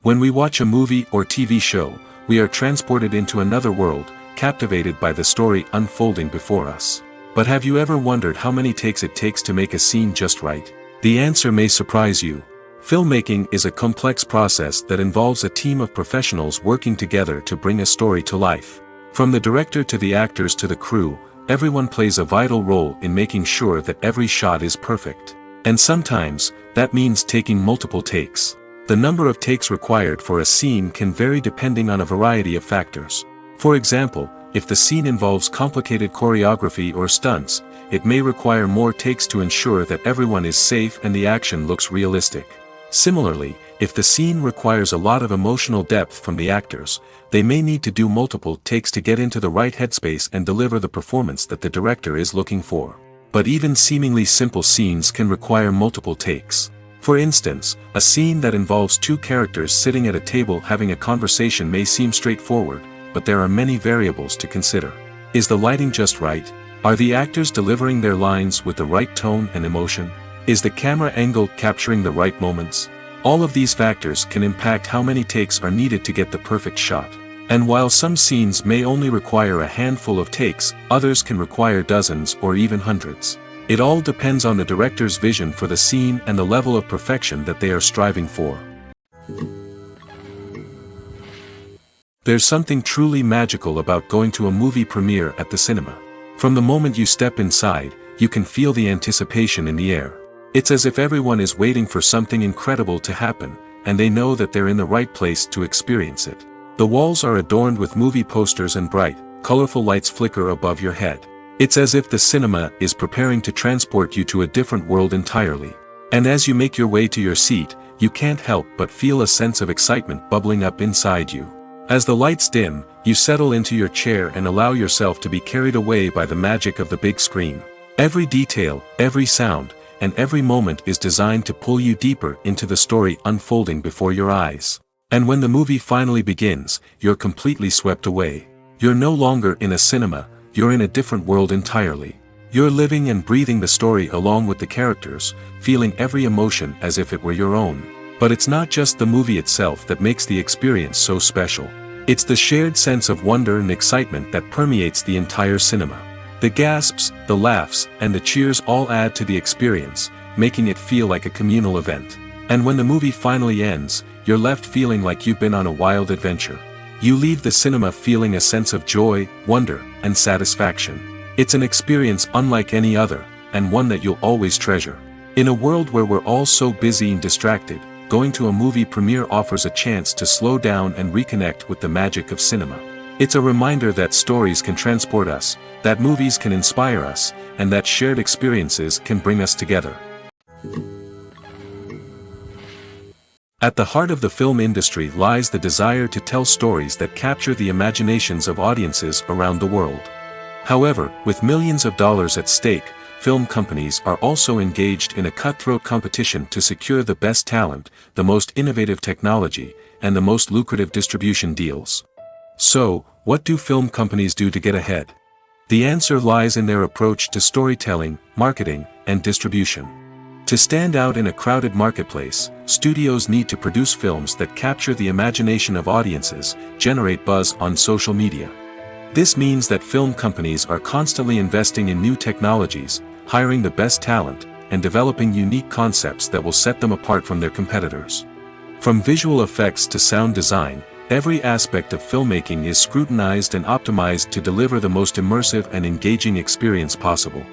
When we watch a movie or TV show, we are transported into another world, captivated by the story unfolding before us. But have you ever wondered how many takes it takes to make a scene just right? The answer may surprise you. Filmmaking is a complex process that involves a team of professionals working together to bring a story to life. From the director to the actors to the crew, everyone plays a vital role in making sure that every shot is perfect. And sometimes, that means taking multiple takes. The number of takes required for a scene can vary depending on a variety of factors. For example, if the scene involves complicated choreography or stunts, it may require more takes to ensure that everyone is safe and the action looks realistic. Similarly, if the scene requires a lot of emotional depth from the actors, they may need to do multiple takes to get into the right headspace and deliver the performance that the director is looking for. But even seemingly simple scenes can require multiple takes. For instance, a scene that involves two characters sitting at a table having a conversation may seem straightforward, but there are many variables to consider. Is the lighting just right? Are the actors delivering their lines with the right tone and emotion? Is the camera angle capturing the right moments? All of these factors can impact how many takes are needed to get the perfect shot. And while some scenes may only require a handful of takes, others can require dozens or even hundreds. It all depends on the director's vision for the scene and the level of perfection that they are striving for. There's something truly magical about going to a movie premiere at the cinema. From the moment you step inside, you can feel the anticipation in the air. It's as if everyone is waiting for something incredible to happen, and they know that they're in the right place to experience it. The walls are adorned with movie posters and bright, colorful lights flicker above your head. It's as if the cinema is preparing to transport you to a different world entirely. And as you make your way to your seat, you can't help but feel a sense of excitement bubbling up inside you. As the lights dim, you settle into your chair and allow yourself to be carried away by the magic of the big screen. Every detail, every sound, and every moment is designed to pull you deeper into the story unfolding before your eyes. And when the movie finally begins, you're completely swept away. You're no longer in a cinema, you're in a different world entirely. You're living and breathing the story along with the characters, feeling every emotion as if it were your own. But it's not just the movie itself that makes the experience so special. It's the shared sense of wonder and excitement that permeates the entire cinema. The gasps, the laughs, and the cheers all add to the experience, making it feel like a communal event. And when the movie finally ends, you're left feeling like you've been on a wild adventure. You leave the cinema feeling a sense of joy, wonder, and satisfaction. It's an experience unlike any other, and one that you'll always treasure. In a world where we're all so busy and distracted, going to a movie premiere offers a chance to slow down and reconnect with the magic of cinema. It's a reminder that stories can transport us, that movies can inspire us, and that shared experiences can bring us together. At the heart of the film industry lies the desire to tell stories that capture the imaginations of audiences around the world. However, with millions of dollars at stake, film companies are also engaged in a cutthroat competition to secure the best talent, the most innovative technology, and the most lucrative distribution deals. So, what do film companies do to get ahead? The answer lies in their approach to storytelling, marketing, and distribution. To stand out in a crowded marketplace, studios need to produce films that capture the imagination of audiences, generate buzz on social media. This means that film companies are constantly investing in new technologies, hiring the best talent, and developing unique concepts that will set them apart from their competitors. From visual effects to sound design, every aspect of filmmaking is scrutinized and optimized to deliver the most immersive and engaging experience possible.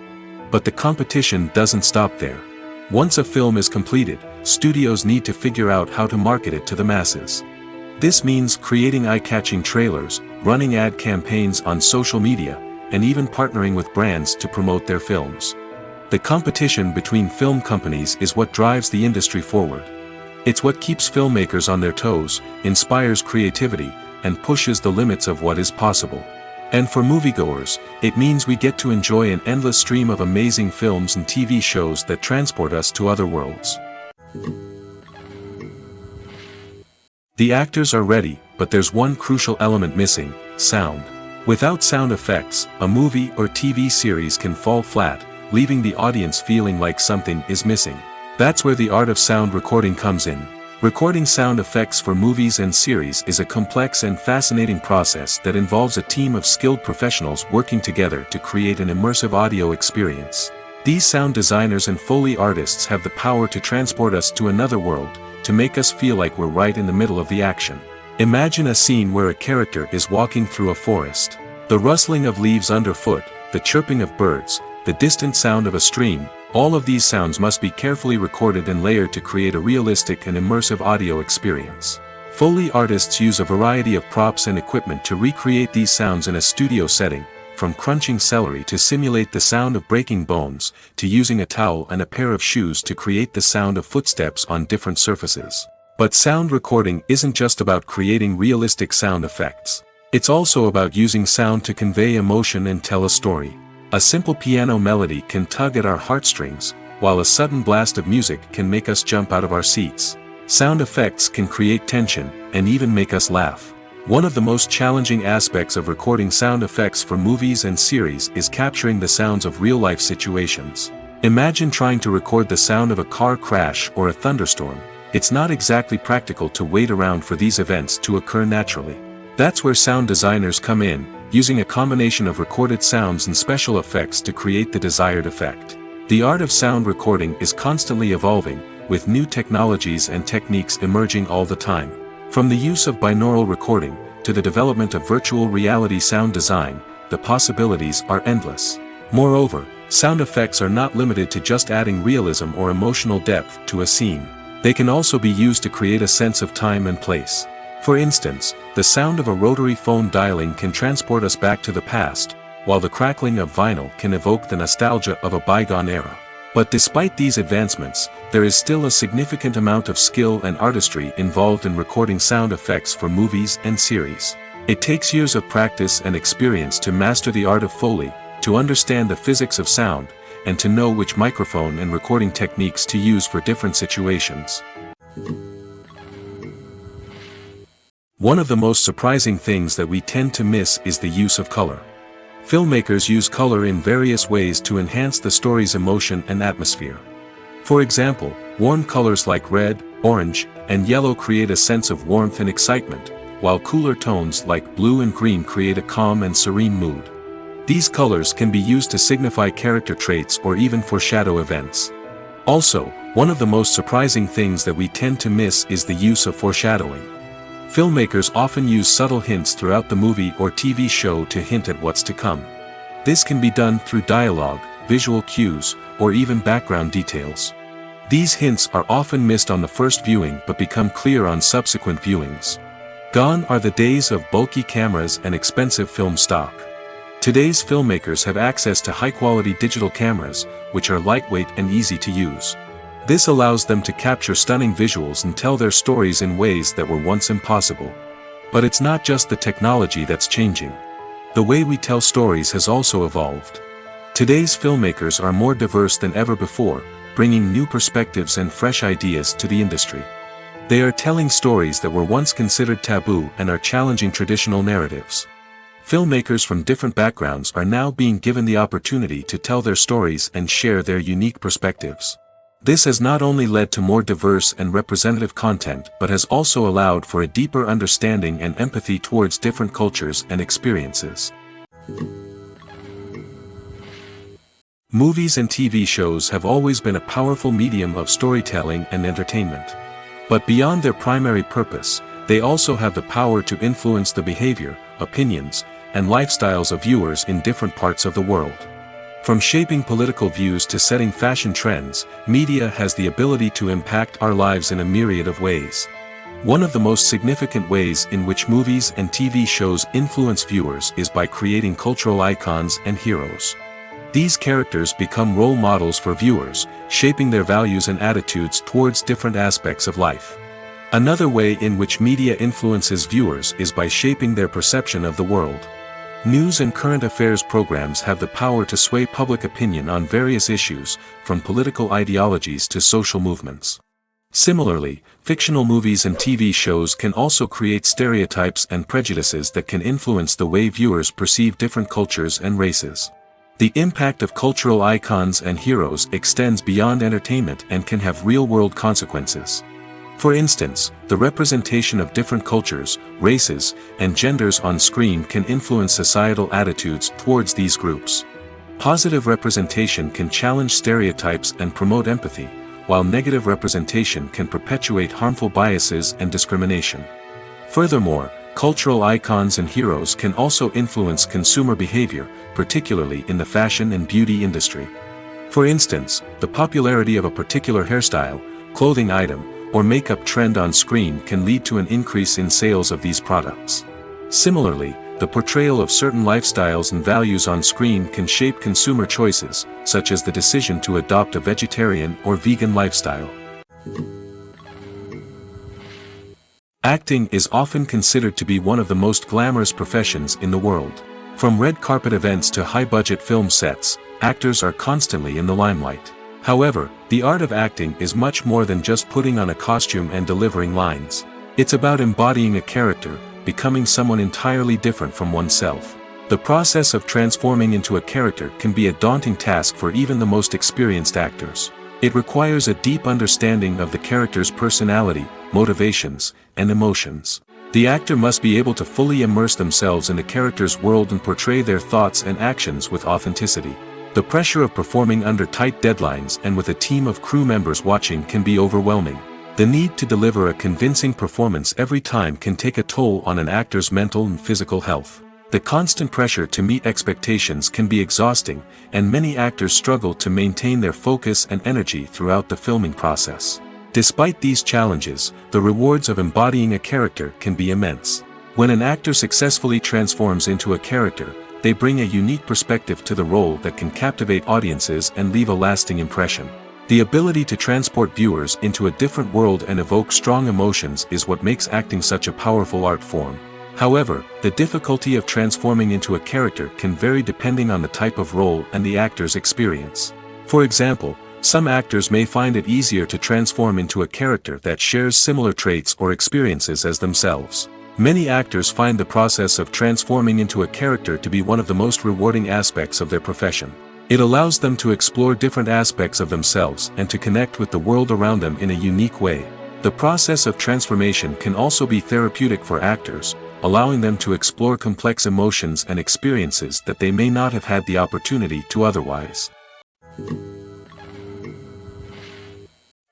But the competition doesn't stop there. Once a film is completed, studios need to figure out how to market it to the masses. This means creating eye-catching trailers, running ad campaigns on social media, and even partnering with brands to promote their films. The competition between film companies is what drives the industry forward. It's what keeps filmmakers on their toes, inspires creativity, and pushes the limits of what is possible. And for moviegoers, it means we get to enjoy an endless stream of amazing films and TV shows that transport us to other worlds. The actors are ready, but there's one crucial element missing: sound. Without sound effects, a movie or TV series can fall flat, leaving the audience feeling like something is missing. That's where the art of sound recording comes in. Recording sound effects for movies and series is a complex and fascinating process that involves a team of skilled professionals working together to create an immersive audio experience. These sound designers and Foley artists have the power to transport us to another world, to make us feel like we're right in the middle of the action. Imagine a scene where a character is walking through a forest. The rustling of leaves underfoot, the chirping of birds, the distant sound of a stream, all of these sounds must be carefully recorded and layered to create a realistic and immersive audio experience. Foley artists use a variety of props and equipment to recreate these sounds in a studio setting, from crunching celery to simulate the sound of breaking bones, to using a towel and a pair of shoes to create the sound of footsteps on different surfaces. But sound recording isn't just about creating realistic sound effects. It's also about using sound to convey emotion and tell a story. A simple piano melody can tug at our heartstrings, while a sudden blast of music can make us jump out of our seats. Sound effects can create tension, and even make us laugh. One of the most challenging aspects of recording sound effects for movies and series is capturing the sounds of real-life situations. Imagine trying to record the sound of a car crash or a thunderstorm. It's not exactly practical to wait around for these events to occur naturally. That's where sound designers come in, using a combination of recorded sounds and special effects to create the desired effect. The art of sound recording is constantly evolving, with new technologies and techniques emerging all the time. From the use of binaural recording, to the development of virtual reality sound design, the possibilities are endless. Moreover, sound effects are not limited to just adding realism or emotional depth to a scene. They can also be used to create a sense of time and place. For instance, the sound of a rotary phone dialing can transport us back to the past, while the crackling of vinyl can evoke the nostalgia of a bygone era. But despite these advancements, there is still a significant amount of skill and artistry involved in recording sound effects for movies and series. It takes years of practice and experience to master the art of Foley, to understand the physics of sound, and to know which microphone and recording techniques to use for different situations. One of the most surprising things that we tend to miss is the use of color. Filmmakers use color in various ways to enhance the story's emotion and atmosphere. For example, warm colors like red, orange, and yellow create a sense of warmth and excitement, while cooler tones like blue and green create a calm and serene mood. These colors can be used to signify character traits or even foreshadow events. Also, one of the most surprising things that we tend to miss is the use of foreshadowing. Filmmakers often use subtle hints throughout the movie or TV show to hint at what's to come. This can be done through dialogue, visual cues, or even background details. These hints are often missed on the first viewing but become clear on subsequent viewings. Gone are the days of bulky cameras and expensive film stock. Today's filmmakers have access to high-quality digital cameras, which are lightweight and easy to use. This allows them to capture stunning visuals and tell their stories in ways that were once impossible. But it's not just the technology that's changing. The way we tell stories has also evolved. Today's filmmakers are more diverse than ever before, bringing new perspectives and fresh ideas to the industry. They are telling stories that were once considered taboo and are challenging traditional narratives. Filmmakers from different backgrounds are now being given the opportunity to tell their stories and share their unique perspectives. This has not only led to more diverse and representative content but has also allowed for a deeper understanding and empathy towards different cultures and experiences. Movies and TV shows have always been a powerful medium of storytelling and entertainment. But beyond their primary purpose, they also have the power to influence the behavior, opinions, and lifestyles of viewers in different parts of the world. From shaping political views to setting fashion trends, media has the ability to impact our lives in a myriad of ways. One of the most significant ways in which movies and TV shows influence viewers is by creating cultural icons and heroes. These characters become role models for viewers, shaping their values and attitudes towards different aspects of life. Another way in which media influences viewers is by shaping their perception of the world. News and current affairs programs have the power to sway public opinion on various issues, from political ideologies to social movements. Similarly, fictional movies and TV shows can also create stereotypes and prejudices that can influence the way viewers perceive different cultures and races. The impact of cultural icons and heroes extends beyond entertainment and can have real-world consequences. For instance, the representation of different cultures, races, and genders on screen can influence societal attitudes towards these groups. Positive representation can challenge stereotypes and promote empathy, while negative representation can perpetuate harmful biases and discrimination. Furthermore, cultural icons and heroes can also influence consumer behavior, particularly in the fashion and beauty industry. For instance, the popularity of a particular hairstyle, clothing item, or makeup trend on screen can lead to an increase in sales of these products. Similarly, the portrayal of certain lifestyles and values on screen can shape consumer choices, such as the decision to adopt a vegetarian or vegan lifestyle. Acting is often considered to be one of the most glamorous professions in the world. From red carpet events to high-budget film sets, actors are constantly in the limelight. However, the art of acting is much more than just putting on a costume and delivering lines. It's about embodying a character, becoming someone entirely different from oneself. The process of transforming into a character can be a daunting task for even the most experienced actors. It requires a deep understanding of the character's personality, motivations, and emotions. The actor must be able to fully immerse themselves in the character's world and portray their thoughts and actions with authenticity. The pressure of performing under tight deadlines and with a team of crew members watching can be overwhelming. The need to deliver a convincing performance every time can take a toll on an actor's mental and physical health. The constant pressure to meet expectations can be exhausting, and many actors struggle to maintain their focus and energy throughout the filming process. Despite these challenges, the rewards of embodying a character can be immense. When an actor successfully transforms into a character, they bring a unique perspective to the role that can captivate audiences and leave a lasting impression. The ability to transport viewers into a different world and evoke strong emotions is what makes acting such a powerful art form. However, the difficulty of transforming into a character can vary depending on the type of role and the actor's experience. For example, some actors may find it easier to transform into a character that shares similar traits or experiences as themselves. Many actors find the process of transforming into a character to be one of the most rewarding aspects of their profession. It allows them to explore different aspects of themselves and to connect with the world around them in a unique way. The process of transformation can also be therapeutic for actors, allowing them to explore complex emotions and experiences that they may not have had the opportunity to otherwise.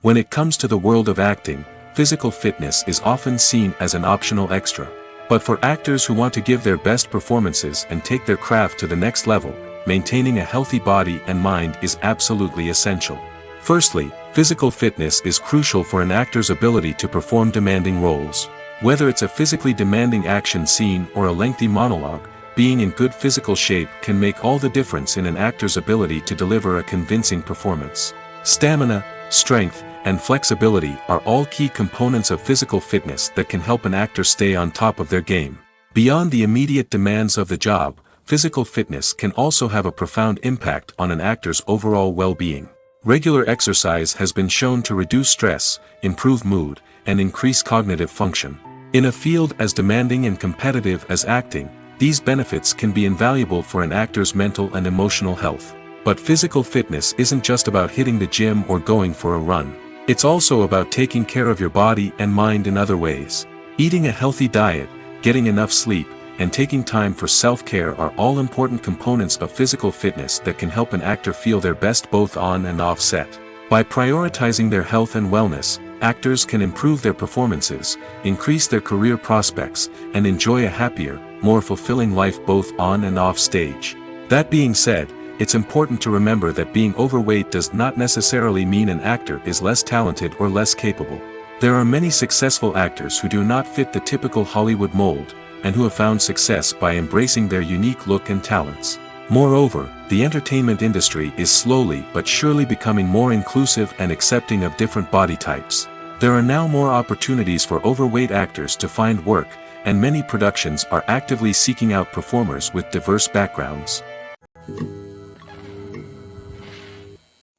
When it comes to the world of acting, physical fitness is often seen as an optional extra. But for actors who want to give their best performances and take their craft to the next level, maintaining a healthy body and mind is absolutely essential. Firstly, physical fitness is crucial for an actor's ability to perform demanding roles. Whether it's a physically demanding action scene or a lengthy monologue, being in good physical shape can make all the difference in an actor's ability to deliver a convincing performance. Stamina, strength, and flexibility are all key components of physical fitness that can help an actor stay on top of their game. Beyond the immediate demands of the job, physical fitness can also have a profound impact on an actor's overall well-being. Regular exercise has been shown to reduce stress, improve mood, and increase cognitive function. In a field as demanding and competitive as acting, these benefits can be invaluable for an actor's mental and emotional health. But physical fitness isn't just about hitting the gym or going for a run. It's also about taking care of your body and mind in other ways. Eating a healthy diet, getting enough sleep, and taking time for self-care are all important components of physical fitness that can help an actor feel their best both on and off set. By prioritizing their health and wellness, actors can improve their performances, increase their career prospects, and enjoy a happier, more fulfilling life both on and off stage. That being said, it's important to remember that being overweight does not necessarily mean an actor is less talented or less capable. There are many successful actors who do not fit the typical Hollywood mold, and who have found success by embracing their unique look and talents. Moreover, the entertainment industry is slowly but surely becoming more inclusive and accepting of different body types. There are now more opportunities for overweight actors to find work, and many productions are actively seeking out performers with diverse backgrounds.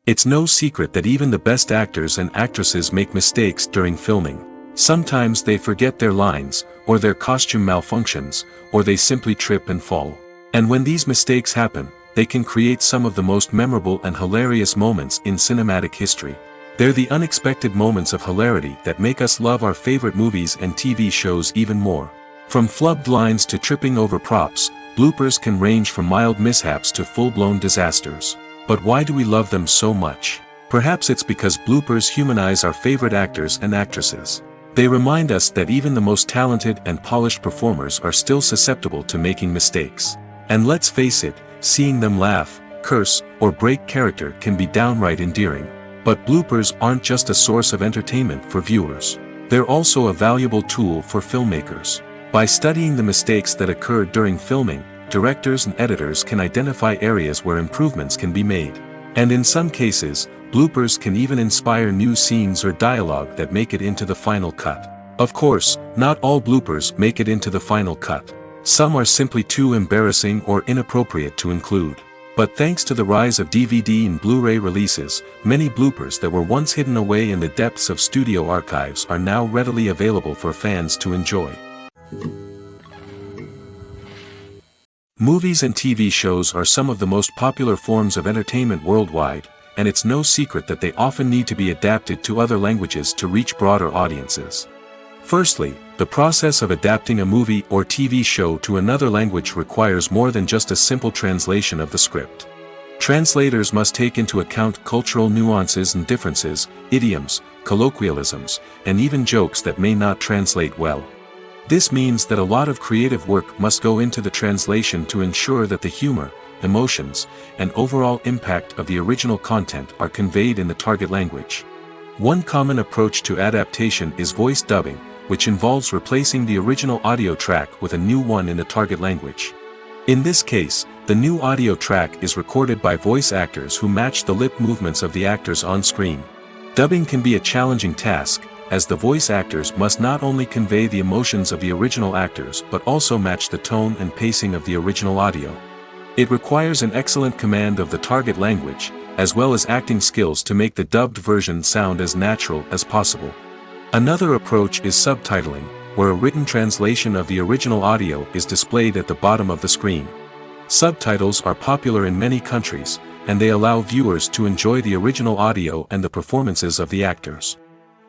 It's no secret that even the best actors and actresses make mistakes during filming. Sometimes they forget their lines, or their costume malfunctions, or they simply trip and fall. And when these mistakes happen, they can create some of the most memorable and hilarious moments in cinematic history. They're the unexpected moments of hilarity that make us love our favorite movies and TV shows even more. From flubbed lines to tripping over props, bloopers can range from mild mishaps to full-blown disasters. But why do we love them so much? Perhaps it's because bloopers humanize our favorite actors and actresses. They remind us that even the most talented and polished performers are still susceptible to making mistakes. And let's face it, seeing them laugh, curse, or break character can be downright endearing. But bloopers aren't just a source of entertainment for viewers. They're also a valuable tool for filmmakers. By studying the mistakes that occurred during filming, directors and editors can identify areas where improvements can be made. And in some cases, bloopers can even inspire new scenes or dialogue that make it into the final cut. Of course, not all bloopers make it into the final cut. Some are simply too embarrassing or inappropriate to include. But thanks to the rise of DVD and Blu-ray releases, many bloopers that were once hidden away in the depths of studio archives are now readily available for fans to enjoy. Movies and TV shows are some of the most popular forms of entertainment worldwide, and it's no secret that they often need to be adapted to other languages to reach broader audiences. Firstly, the process of adapting a movie or TV show to another language requires more than just a simple translation of the script. Translators must take into account cultural nuances and differences, idioms, colloquialisms, and even jokes that may not translate well. This means that a lot of creative work must go into the translation to ensure that the humor, emotions, and overall impact of the original content are conveyed in the target language. One common approach to adaptation is voice dubbing, which involves replacing the original audio track with a new one in the target language. In this case, the new audio track is recorded by voice actors who match the lip movements of the actors on screen. Dubbing can be a challenging task, as the voice actors must not only convey the emotions of the original actors but also match the tone and pacing of the original audio. It requires an excellent command of the target language, as well as acting skills to make the dubbed version sound as natural as possible. Another approach is subtitling, where a written translation of the original audio is displayed at the bottom of the screen. Subtitles are popular in many countries, and they allow viewers to enjoy the original audio and the performances of the actors.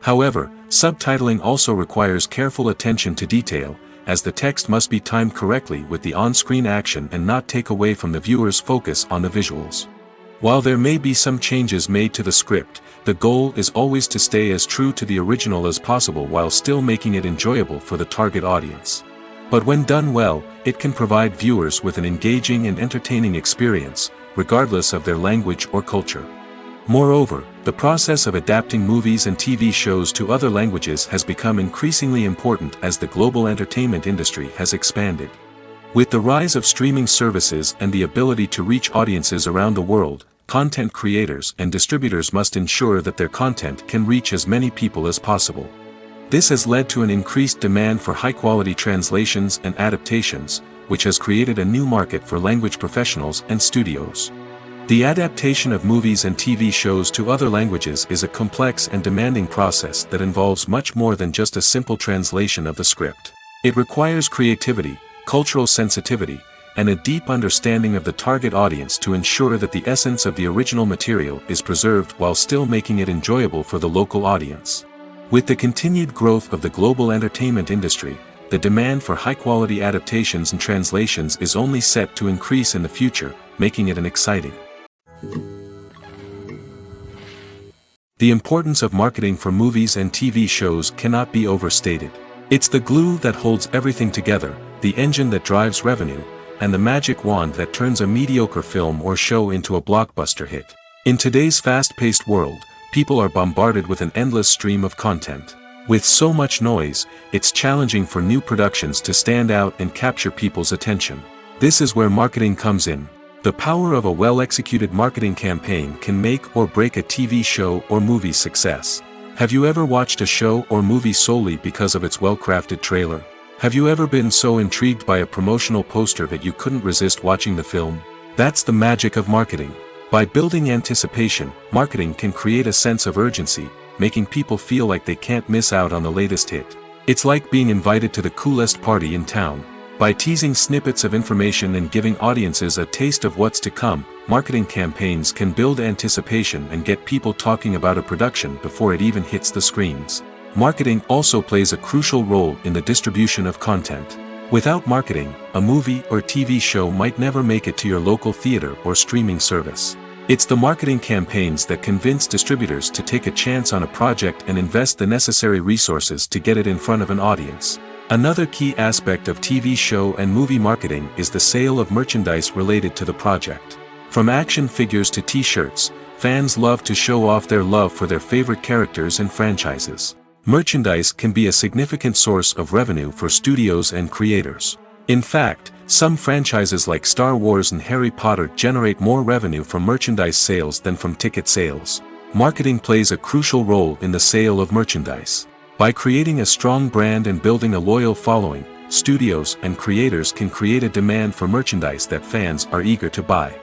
However, subtitling also requires careful attention to detail, as the text must be timed correctly with the on-screen action and not take away from the viewer's focus on the visuals. While there may be some changes made to the script, the goal is always to stay as true to the original as possible while still making it enjoyable for the target audience. But when done well, it can provide viewers with an engaging and entertaining experience, regardless of their language or culture. Moreover, the process of adapting movies and TV shows to other languages has become increasingly important as the global entertainment industry has expanded. With the rise of streaming services and the ability to reach audiences around the world, content creators and distributors must ensure that their content can reach as many people as possible. This has led to an increased demand for high-quality translations and adaptations, which has created a new market for language professionals and studios. The adaptation of movies and TV shows to other languages is a complex and demanding process that involves much more than just a simple translation of the script. It requires creativity, cultural sensitivity, and a deep understanding of the target audience to ensure that the essence of the original material is preserved while still making it enjoyable for the local audience. With the continued growth of the global entertainment industry, the demand for high-quality adaptations and translations is only set to increase in the future, making it exciting. The importance of marketing for movies and TV shows cannot be overstated. It's the glue that holds everything together, the engine that drives revenue, and the magic wand that turns a mediocre film or show into a blockbuster hit. In today's fast-paced world, people are bombarded with an endless stream of content. With so much noise, it's challenging for new productions to stand out and capture people's attention. This is where marketing comes in. The power of a well-executed marketing campaign can make or break a TV show or movie's success. Have you ever watched a show or movie solely because of its well-crafted trailer? Have you ever been so intrigued by a promotional poster that you couldn't resist watching the film? That's the magic of marketing. By building anticipation, marketing can create a sense of urgency, making people feel like they can't miss out on the latest hit. It's like being invited to the coolest party in town. By teasing snippets of information and giving audiences a taste of what's to come, marketing campaigns can build anticipation and get people talking about a production before it even hits the screens. Marketing also plays a crucial role in the distribution of content. Without marketing, a movie or TV show might never make it to your local theater or streaming service. It's the marketing campaigns that convince distributors to take a chance on a project and invest the necessary resources to get it in front of an audience. Another key aspect of TV show and movie marketing is the sale of merchandise related to the project. From action figures to t-shirts, fans love to show off their love for their favorite characters and franchises. Merchandise can be a significant source of revenue for studios and creators. In fact, some franchises like Star Wars and Harry Potter generate more revenue from merchandise sales than from ticket sales. Marketing plays a crucial role in the sale of merchandise. By creating a strong brand and building a loyal following, studios and creators can create a demand for merchandise that fans are eager to buy.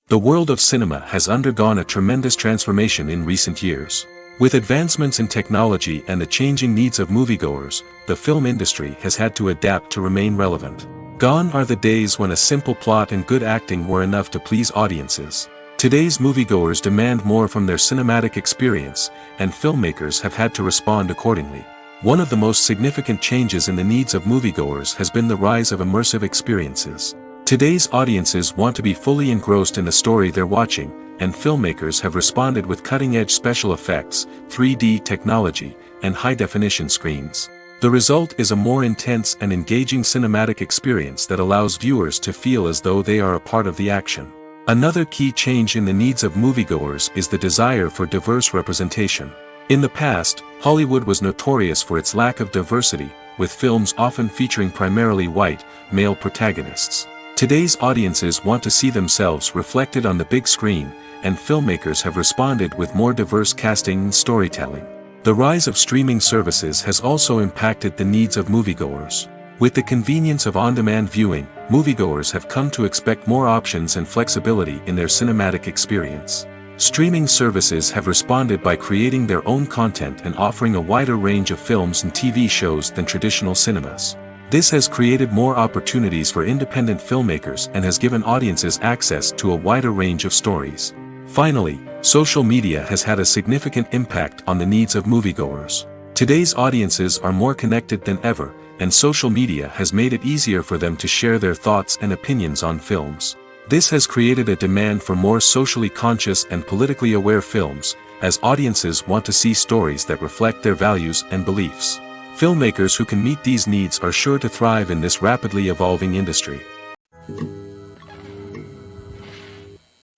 The world of cinema has undergone a tremendous transformation in recent years. With advancements in technology and the changing needs of moviegoers, the film industry has had to adapt to remain relevant. Gone are the days when a simple plot and good acting were enough to please audiences. Today's moviegoers demand more from their cinematic experience, and filmmakers have had to respond accordingly. One of the most significant changes in the needs of moviegoers has been the rise of immersive experiences. Today's audiences want to be fully engrossed in the story they're watching, and filmmakers have responded with cutting-edge special effects, 3D technology, and high-definition screens. The result is a more intense and engaging cinematic experience that allows viewers to feel as though they are a part of the action. Another key change in the needs of moviegoers is the desire for diverse representation. In the past, Hollywood was notorious for its lack of diversity, with films often featuring primarily white, male protagonists. Today's audiences want to see themselves reflected on the big screen, and filmmakers have responded with more diverse casting and storytelling. The rise of streaming services has also impacted the needs of moviegoers. With the convenience of on-demand viewing, moviegoers have come to expect more options and flexibility in their cinematic experience. Streaming services have responded by creating their own content and offering a wider range of films and TV shows than traditional cinemas. This has created more opportunities for independent filmmakers and has given audiences access to a wider range of stories. Finally, social media has had a significant impact on the needs of moviegoers. Today's audiences are more connected than ever, and social media has made it easier for them to share their thoughts and opinions on films. This has created a demand for more socially conscious and politically aware films, as audiences want to see stories that reflect their values and beliefs. Filmmakers who can meet these needs are sure to thrive in this rapidly evolving industry.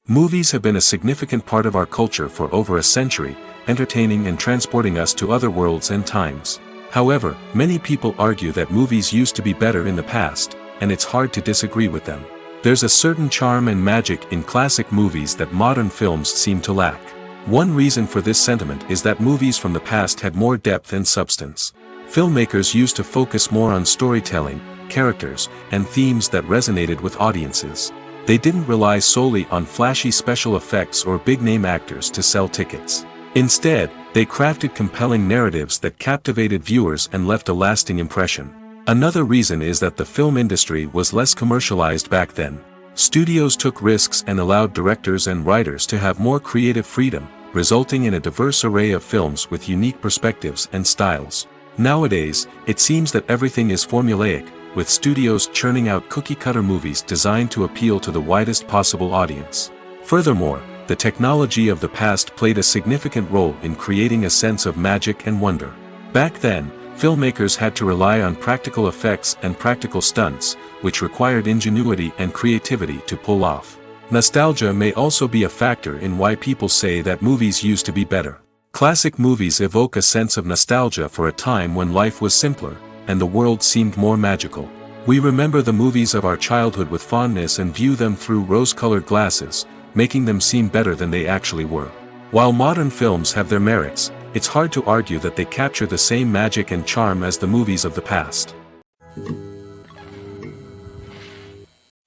Movies have been a significant part of our culture for over a century, entertaining and transporting us to other worlds and times. However, many people argue that movies used to be better in the past, and it's hard to disagree with them. There's a certain charm and magic in classic movies that modern films seem to lack. One reason for this sentiment is that movies from the past had more depth and substance. Filmmakers used to focus more on storytelling, characters, and themes that resonated with audiences. They didn't rely solely on flashy special effects or big-name actors to sell tickets. Instead, they crafted compelling narratives that captivated viewers and left a lasting impression. Another reason is that the film industry was less commercialized back then. Studios took risks and allowed directors and writers to have more creative freedom, resulting in a diverse array of films with unique perspectives and styles. Nowadays, it seems that everything is formulaic, with studios churning out cookie-cutter movies designed to appeal to the widest possible audience. Furthermore, the technology of the past played a significant role in creating a sense of magic and wonder. Back then, filmmakers had to rely on practical effects and practical stunts, which required ingenuity and creativity to pull off. Nostalgia may also be a factor in why people say that movies used to be better. Classic movies evoke a sense of nostalgia for a time when life was simpler, and the world seemed more magical. We remember the movies of our childhood with fondness and view them through rose-colored glasses, making them seem better than they actually were. While modern films have their merits, it's hard to argue that they capture the same magic and charm as the movies of the past.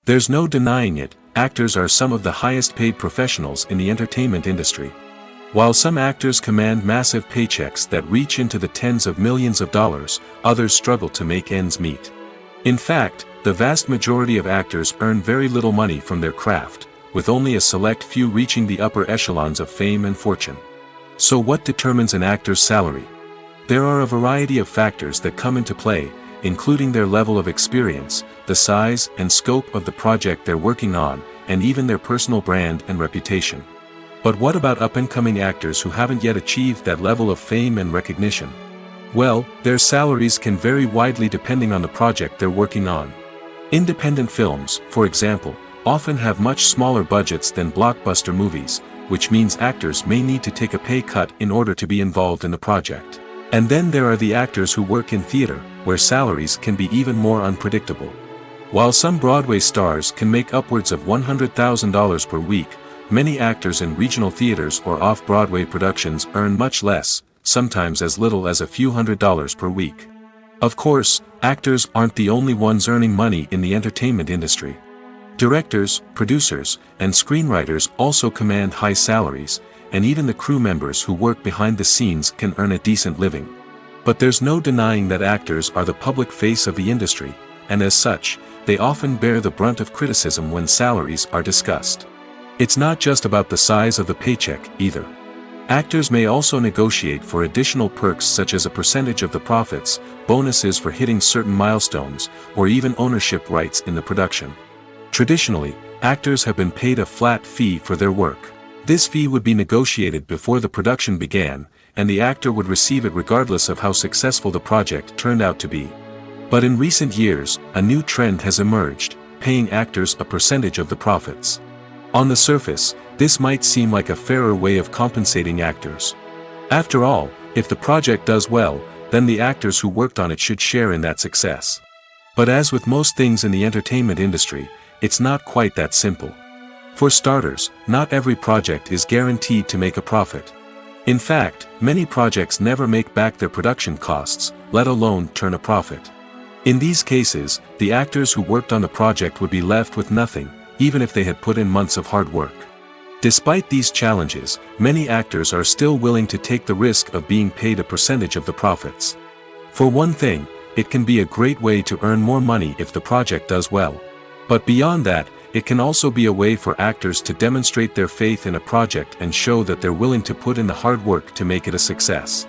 There's no denying it, actors are some of the highest-paid professionals in the entertainment industry. While some actors command massive paychecks that reach into the tens of millions of dollars, others struggle to make ends meet. In fact, the vast majority of actors earn very little money from their craft, with only a select few reaching the upper echelons of fame and fortune. So what determines an actor's salary? There are a variety of factors that come into play, including their level of experience, the size and scope of the project they're working on, and even their personal brand and reputation. But what about up-and-coming actors who haven't yet achieved that level of fame and recognition? Well, their salaries can vary widely depending on the project they're working on. Independent films, for example, often have much smaller budgets than blockbuster movies, which means actors may need to take a pay cut in order to be involved in the project. And then there are the actors who work in theater, where salaries can be even more unpredictable. While some Broadway stars can make upwards of $100,000 per week, many actors in regional theaters or off-Broadway productions earn much less, sometimes as little as a few $100s per week. Of course, actors aren't the only ones earning money in the entertainment industry. Directors, producers, and screenwriters also command high salaries, and even the crew members who work behind the scenes can earn a decent living. But there's no denying that actors are the public face of the industry, and as such, they often bear the brunt of criticism when salaries are discussed. It's not just about the size of the paycheck, either. Actors may also negotiate for additional perks such as a percentage of the profits, bonuses for hitting certain milestones, or even ownership rights in the production. Traditionally, actors have been paid a flat fee for their work. This fee would be negotiated before the production began, and the actor would receive it regardless of how successful the project turned out to be. But in recent years, a new trend has emerged, paying actors a percentage of the profits. On the surface, this might seem like a fairer way of compensating actors. After all, if the project does well, then the actors who worked on it should share in that success. But as with most things in the entertainment industry, it's not quite that simple. For starters, not every project is guaranteed to make a profit. In fact, many projects never make back their production costs, let alone turn a profit. In these cases, the actors who worked on the project would be left with nothing, even if they had put in months of hard work. Despite these challenges, many actors are still willing to take the risk of being paid a percentage of the profits. For one thing, it can be a great way to earn more money if the project does well. But beyond that, it can also be a way for actors to demonstrate their faith in a project and show that they're willing to put in the hard work to make it a success.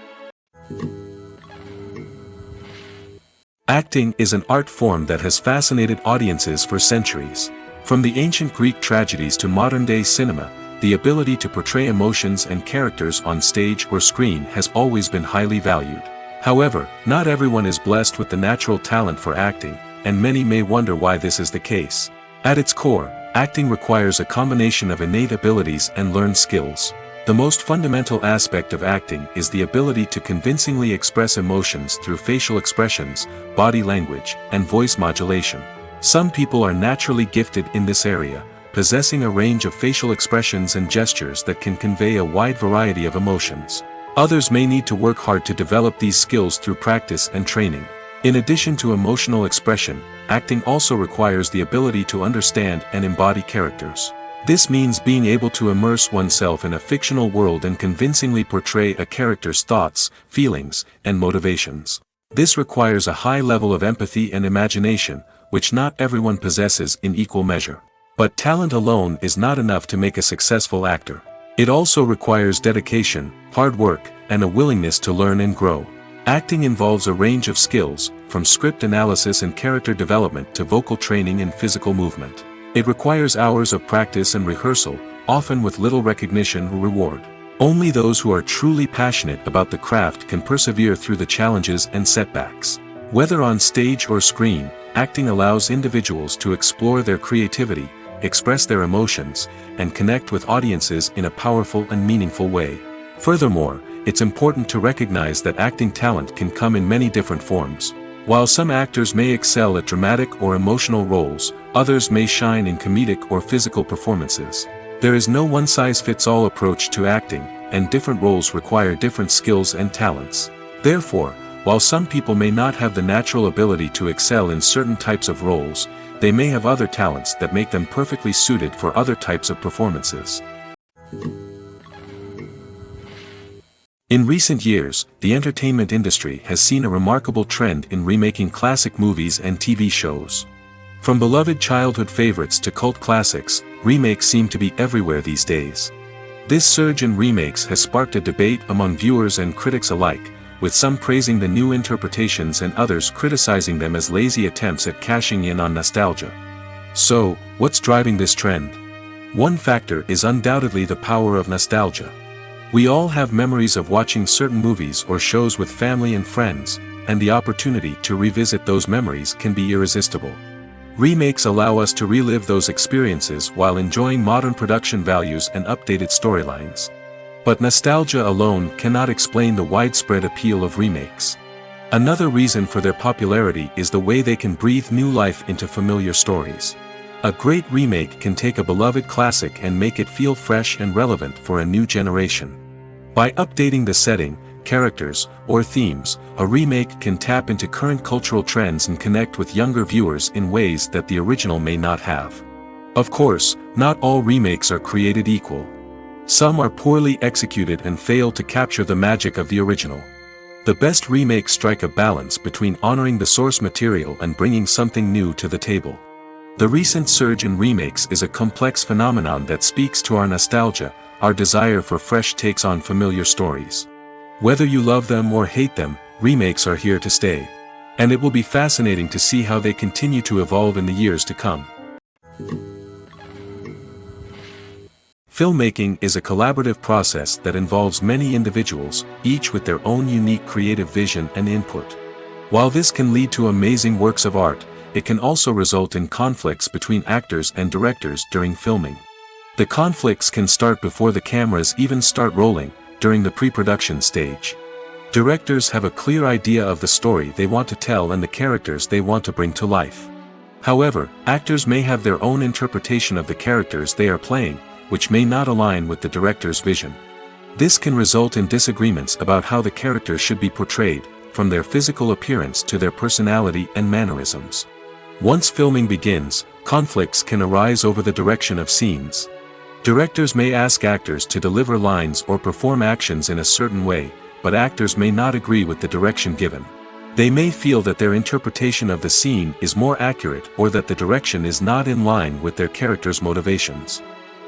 Acting is an art form that has fascinated audiences for centuries. From the ancient Greek tragedies to modern-day cinema, the ability to portray emotions and characters on stage or screen has always been highly valued. However, not everyone is blessed with the natural talent for acting, and many may wonder why this is the case. At its core, acting requires a combination of innate abilities and learned skills. The most fundamental aspect of acting is the ability to convincingly express emotions through facial expressions, body language, and voice modulation. Some people are naturally gifted in this area, possessing a range of facial expressions and gestures that can convey a wide variety of emotions. Others may need to work hard to develop these skills through practice and training. In addition to emotional expression, acting also requires the ability to understand and embody characters. This means being able to immerse oneself in a fictional world and convincingly portray a character's thoughts, feelings, and motivations. This requires a high level of empathy and imagination, which not everyone possesses in equal measure. But talent alone is not enough to make a successful actor. It also requires dedication, hard work, and a willingness to learn and grow. Acting involves a range of skills, from script analysis and character development to vocal training and physical movement. It requires hours of practice and rehearsal, often with little recognition or reward. Only those who are truly passionate about the craft can persevere through the challenges and setbacks. Whether on stage or screen, acting allows individuals to explore their creativity, express their emotions, and connect with audiences in a powerful and meaningful way. Furthermore, it's important to recognize that acting talent can come in many different forms. While some actors may excel at dramatic or emotional roles, others may shine in comedic or physical performances. There is no one-size-fits-all approach to acting, and different roles require different skills and talents. Therefore, while some people may not have the natural ability to excel in certain types of roles, they may have other talents that make them perfectly suited for other types of performances. In recent years, the entertainment industry has seen a remarkable trend in remaking classic movies and TV shows. From beloved childhood favorites to cult classics, remakes seem to be everywhere these days. This surge in remakes has sparked a debate among viewers and critics alike, with some praising the new interpretations and others criticizing them as lazy attempts at cashing in on nostalgia. So, what's driving this trend? One factor is undoubtedly the power of nostalgia. We all have memories of watching certain movies or shows with family and friends, and the opportunity to revisit those memories can be irresistible. Remakes allow us to relive those experiences while enjoying modern production values and updated storylines. But nostalgia alone cannot explain the widespread appeal of remakes. Another reason for their popularity is the way they can breathe new life into familiar stories. A great remake can take a beloved classic and make it feel fresh and relevant for a new generation. By updating the setting, characters, or themes, a remake can tap into current cultural trends and connect with younger viewers in ways that the original may not have. Of course, not all remakes are created equal. Some are poorly executed and fail to capture the magic of the original. The best remakes strike a balance between honoring the source material and bringing something new to the table. The recent surge in remakes is a complex phenomenon that speaks to our nostalgia, our desire for fresh takes on familiar stories. Whether you love them or hate them, remakes are here to stay. And it will be fascinating to see how they continue to evolve in the years to come. Filmmaking is a collaborative process that involves many individuals, each with their own unique creative vision and input. While this can lead to amazing works of art, it can also result in conflicts between actors and directors during filming. The conflicts can start before the cameras even start rolling, during the pre-production stage. Directors have a clear idea of the story they want to tell and the characters they want to bring to life. However, actors may have their own interpretation of the characters they are playing, which may not align with the director's vision. This can result in disagreements about how the characters should be portrayed, from their physical appearance to their personality and mannerisms. Once filming begins, conflicts can arise over the direction of scenes. Directors may ask actors to deliver lines or perform actions in a certain way, but actors may not agree with the direction given. They may feel that their interpretation of the scene is more accurate or that the direction is not in line with their character's motivations.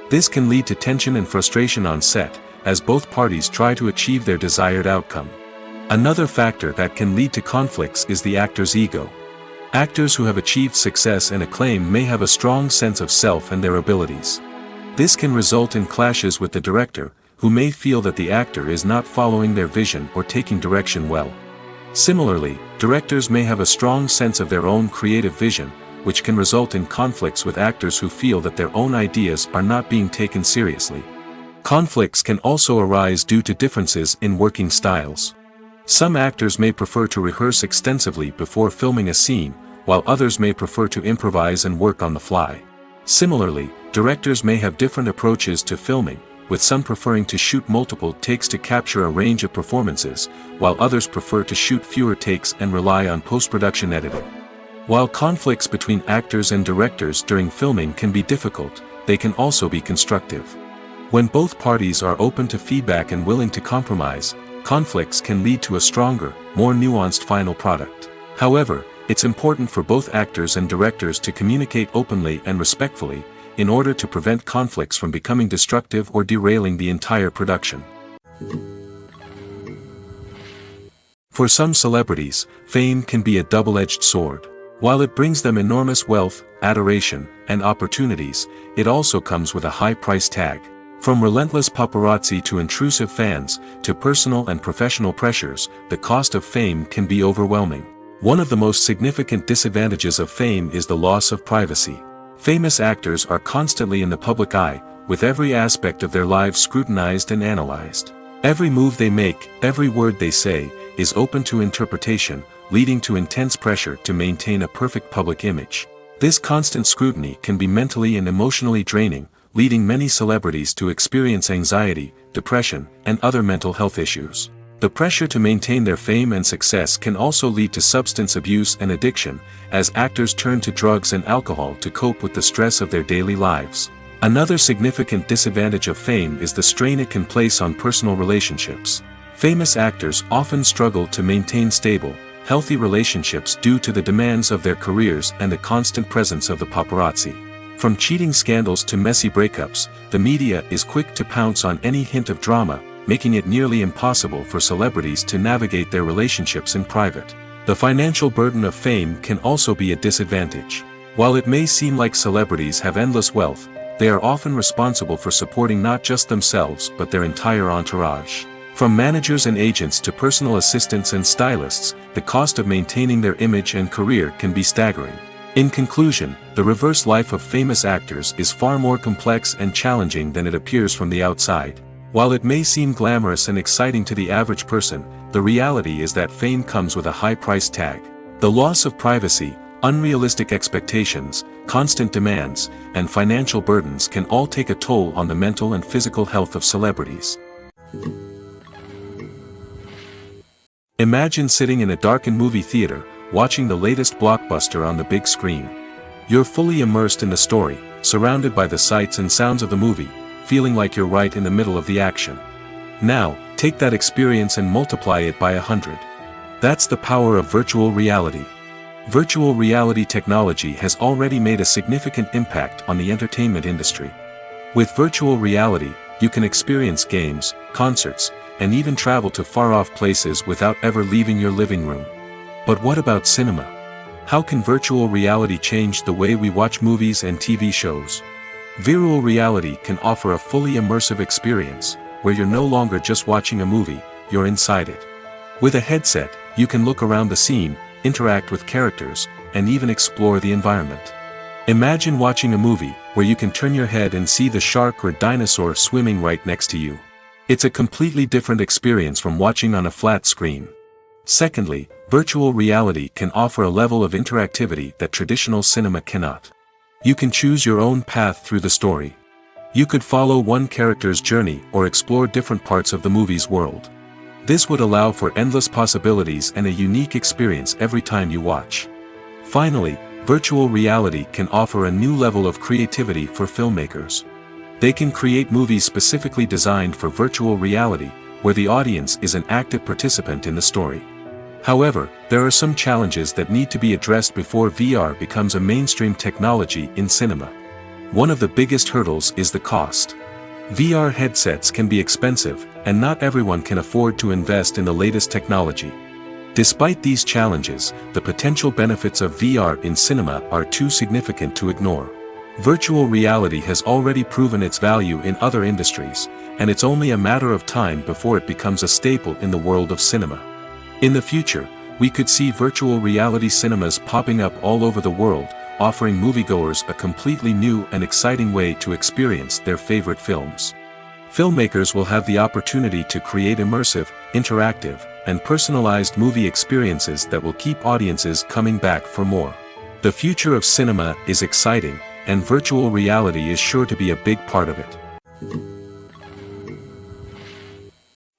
This can lead to tension and frustration on set, as both parties try to achieve their desired outcome. Another factor that can lead to conflicts is the actor's ego. Actors who have achieved success and acclaim may have a strong sense of self and their abilities. This can result in clashes with the director, who may feel that the actor is not following their vision or taking direction well. Similarly, directors may have a strong sense of their own creative vision, which can result in conflicts with actors who feel that their own ideas are not being taken seriously. Conflicts can also arise due to differences in working styles. Some actors may prefer to rehearse extensively before filming a scene, while others may prefer to improvise and work on the fly. Similarly, directors may have different approaches to filming, with some preferring to shoot multiple takes to capture a range of performances, while others prefer to shoot fewer takes and rely on post-production editing. While conflicts between actors and directors during filming can be difficult, they can also be constructive. When both parties are open to feedback and willing to compromise, conflicts can lead to a stronger, more nuanced final product. However, it's important for both actors and directors to communicate openly and respectfully, in order to prevent conflicts from becoming destructive or derailing the entire production. For some celebrities, fame can be a double-edged sword. While it brings them enormous wealth, adoration, and opportunities, it also comes with a high price tag. From relentless paparazzi to intrusive fans, to personal and professional pressures, the cost of fame can be overwhelming. One of the most significant disadvantages of fame is the loss of privacy. Famous actors are constantly in the public eye, with every aspect of their lives scrutinized and analyzed. Every move they make, every word they say, is open to interpretation, leading to intense pressure to maintain a perfect public image. This constant scrutiny can be mentally and emotionally draining, leading many celebrities to experience anxiety, depression, and other mental health issues. The pressure to maintain their fame and success can also lead to substance abuse and addiction, as actors turn to drugs and alcohol to cope with the stress of their daily lives. Another significant disadvantage of fame is the strain it can place on personal relationships. Famous actors often struggle to maintain stable, healthy relationships due to the demands of their careers and the constant presence of the paparazzi. From cheating scandals to messy breakups, the media is quick to pounce on any hint of drama, making it nearly impossible for celebrities to navigate their relationships in private. The financial burden of fame can also be a disadvantage. While it may seem like celebrities have endless wealth, they are often responsible for supporting not just themselves but their entire entourage. From managers and agents to personal assistants and stylists, the cost of maintaining their image and career can be staggering. In conclusion, the reverse life of famous actors is far more complex and challenging than it appears from the outside. While it may seem glamorous and exciting to the average person, the reality is that fame comes with a high price tag. The loss of privacy, unrealistic expectations, constant demands, and financial burdens can all take a toll on the mental and physical health of celebrities. Imagine sitting in a darkened movie theater, watching the latest blockbuster on the big screen. You're fully immersed in the story, surrounded by the sights and sounds of the movie, feeling like you're right in the middle of the action. Now, take that experience and multiply it by 100. That's the power of virtual reality. Virtual reality technology has already made a significant impact on the entertainment industry. With virtual reality, you can experience games, concerts, and even travel to far-off places without ever leaving your living room. But what about cinema? How can virtual reality change the way we watch movies and TV shows? Virtual reality can offer a fully immersive experience, where you're no longer just watching a movie, you're inside it. With a headset, you can look around the scene, interact with characters, and even explore the environment. Imagine watching a movie, where you can turn your head and see the shark or dinosaur swimming right next to you. It's a completely different experience from watching on a flat screen. Secondly, virtual reality can offer a level of interactivity that traditional cinema cannot. You can choose your own path through the story. You could follow one character's journey or explore different parts of the movie's world. This would allow for endless possibilities and a unique experience every time you watch. Finally, virtual reality can offer a new level of creativity for filmmakers. They can create movies specifically designed for virtual reality, where the audience is an active participant in the story. However, there are some challenges that need to be addressed before VR becomes a mainstream technology in cinema. One of the biggest hurdles is the cost. VR headsets can be expensive, and not everyone can afford to invest in the latest technology. Despite these challenges, the potential benefits of VR in cinema are too significant to ignore. Virtual reality has already proven its value in other industries, and it's only a matter of time before it becomes a staple in the world of cinema. In the future, we could see virtual reality cinemas popping up all over the world, offering moviegoers a completely new and exciting way to experience their favorite films. Filmmakers will have the opportunity to create immersive, interactive, and personalized movie experiences that will keep audiences coming back for more. The future of cinema is exciting, and virtual reality is sure to be a big part of it.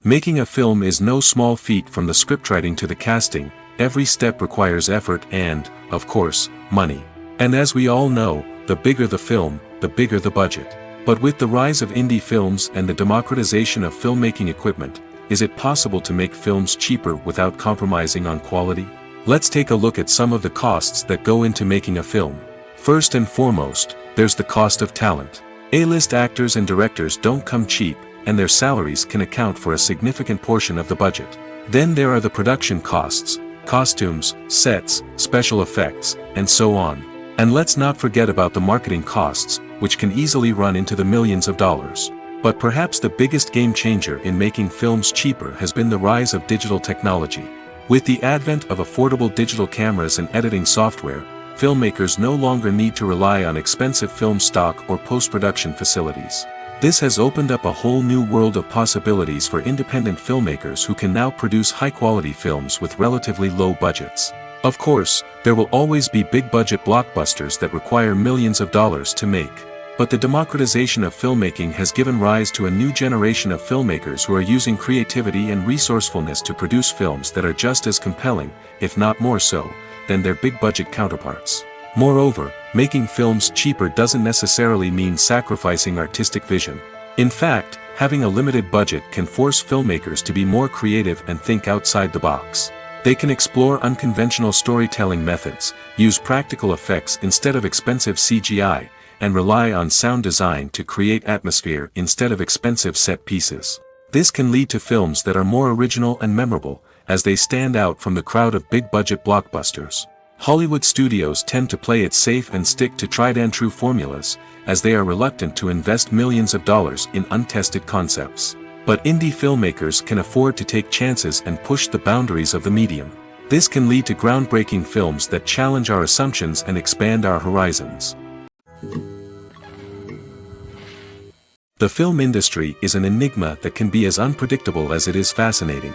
Making a film is no small feat. From the scriptwriting to the casting, every step requires effort and, of course, money. And as we all know, the bigger the film, the bigger the budget. But with the rise of indie films and the democratization of filmmaking equipment, is it possible to make films cheaper without compromising on quality? Let's take a look at some of the costs that go into making a film. First and foremost, there's the cost of talent. A-list actors and directors don't come cheap, and their salaries can account for a significant portion of the budget. Then there are the production costs, costumes, sets, special effects, and so on. And let's not forget about the marketing costs, which can easily run into the millions of dollars. But perhaps the biggest game changer in making films cheaper has been the rise of digital technology. With the advent of affordable digital cameras and editing software, filmmakers no longer need to rely on expensive film stock or post-production facilities. This has opened up a whole new world of possibilities for independent filmmakers who can now produce high-quality films with relatively low budgets. Of course, there will always be big-budget blockbusters that require millions of dollars to make. But the democratization of filmmaking has given rise to a new generation of filmmakers who are using creativity and resourcefulness to produce films that are just as compelling, if not more so, than their big-budget counterparts. Moreover, making films cheaper doesn't necessarily mean sacrificing artistic vision. In fact, having a limited budget can force filmmakers to be more creative and think outside the box. They can explore unconventional storytelling methods, use practical effects instead of expensive CGI, and rely on sound design to create atmosphere instead of expensive set pieces. This can lead to films that are more original and memorable, as they stand out from the crowd of big-budget blockbusters. Hollywood studios tend to play it safe and stick to tried-and-true formulas, as they are reluctant to invest millions of dollars in untested concepts. But indie filmmakers can afford to take chances and push the boundaries of the medium. This can lead to groundbreaking films that challenge our assumptions and expand our horizons. The film industry is an enigma that can be as unpredictable as it is fascinating.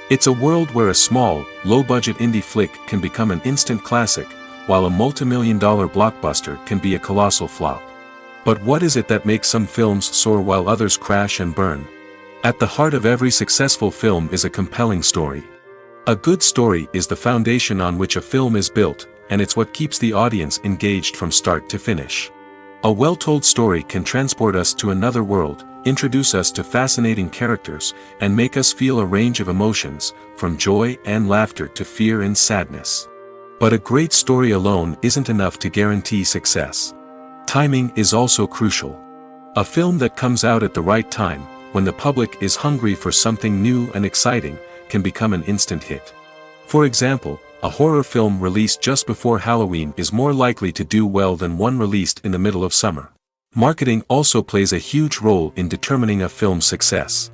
It's a world where a small, low-budget indie flick can become an instant classic, while a multi-million-dollar blockbuster can be a colossal flop. But what is it that makes some films soar while others crash and burn? At the heart of every successful film is a compelling story. A good story is the foundation on which a film is built, and it's what keeps the audience engaged from start to finish. A well-told story can transport us to another world, introduce us to fascinating characters, and make us feel a range of emotions, from joy and laughter to fear and sadness. But a great story alone isn't enough to guarantee success. Timing is also crucial. A film that comes out at the right time, when the public is hungry for something new and exciting, can become an instant hit. For example, a horror film released just before Halloween is more likely to do well than one released in the middle of summer. Marketing also plays a huge role in determining a film's success.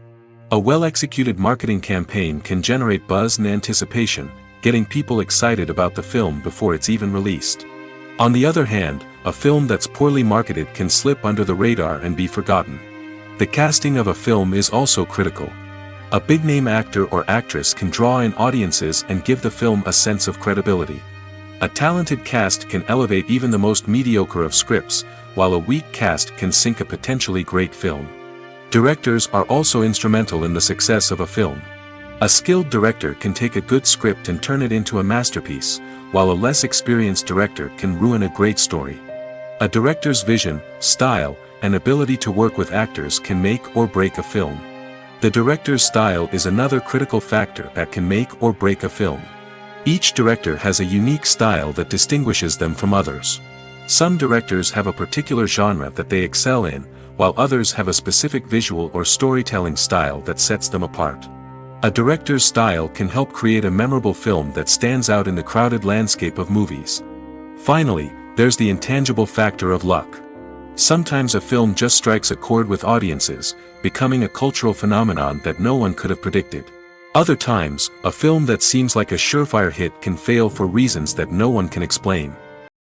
A well-executed marketing campaign can generate buzz and anticipation, getting people excited about the film before it's even released. On the other hand, a film that's poorly marketed can slip under the radar and be forgotten. The casting of a film is also critical. A big-name actor or actress can draw in audiences and give the film a sense of credibility. A talented cast can elevate even the most mediocre of scripts, while a weak cast can sink a potentially great film. Directors are also instrumental in the success of a film. A skilled director can take a good script and turn it into a masterpiece, while a less experienced director can ruin a great story. A director's vision, style, and ability to work with actors can make or break a film. The director's style is another critical factor that can make or break a film. Each director has a unique style that distinguishes them from others. Some directors have a particular genre that they excel in, while others have a specific visual or storytelling style that sets them apart. A director's style can help create a memorable film that stands out in the crowded landscape of movies. Finally, there's the intangible factor of luck. Sometimes a film just strikes a chord with audiences, becoming a cultural phenomenon that no one could have predicted. Other times, a film that seems like a surefire hit can fail for reasons that no one can explain.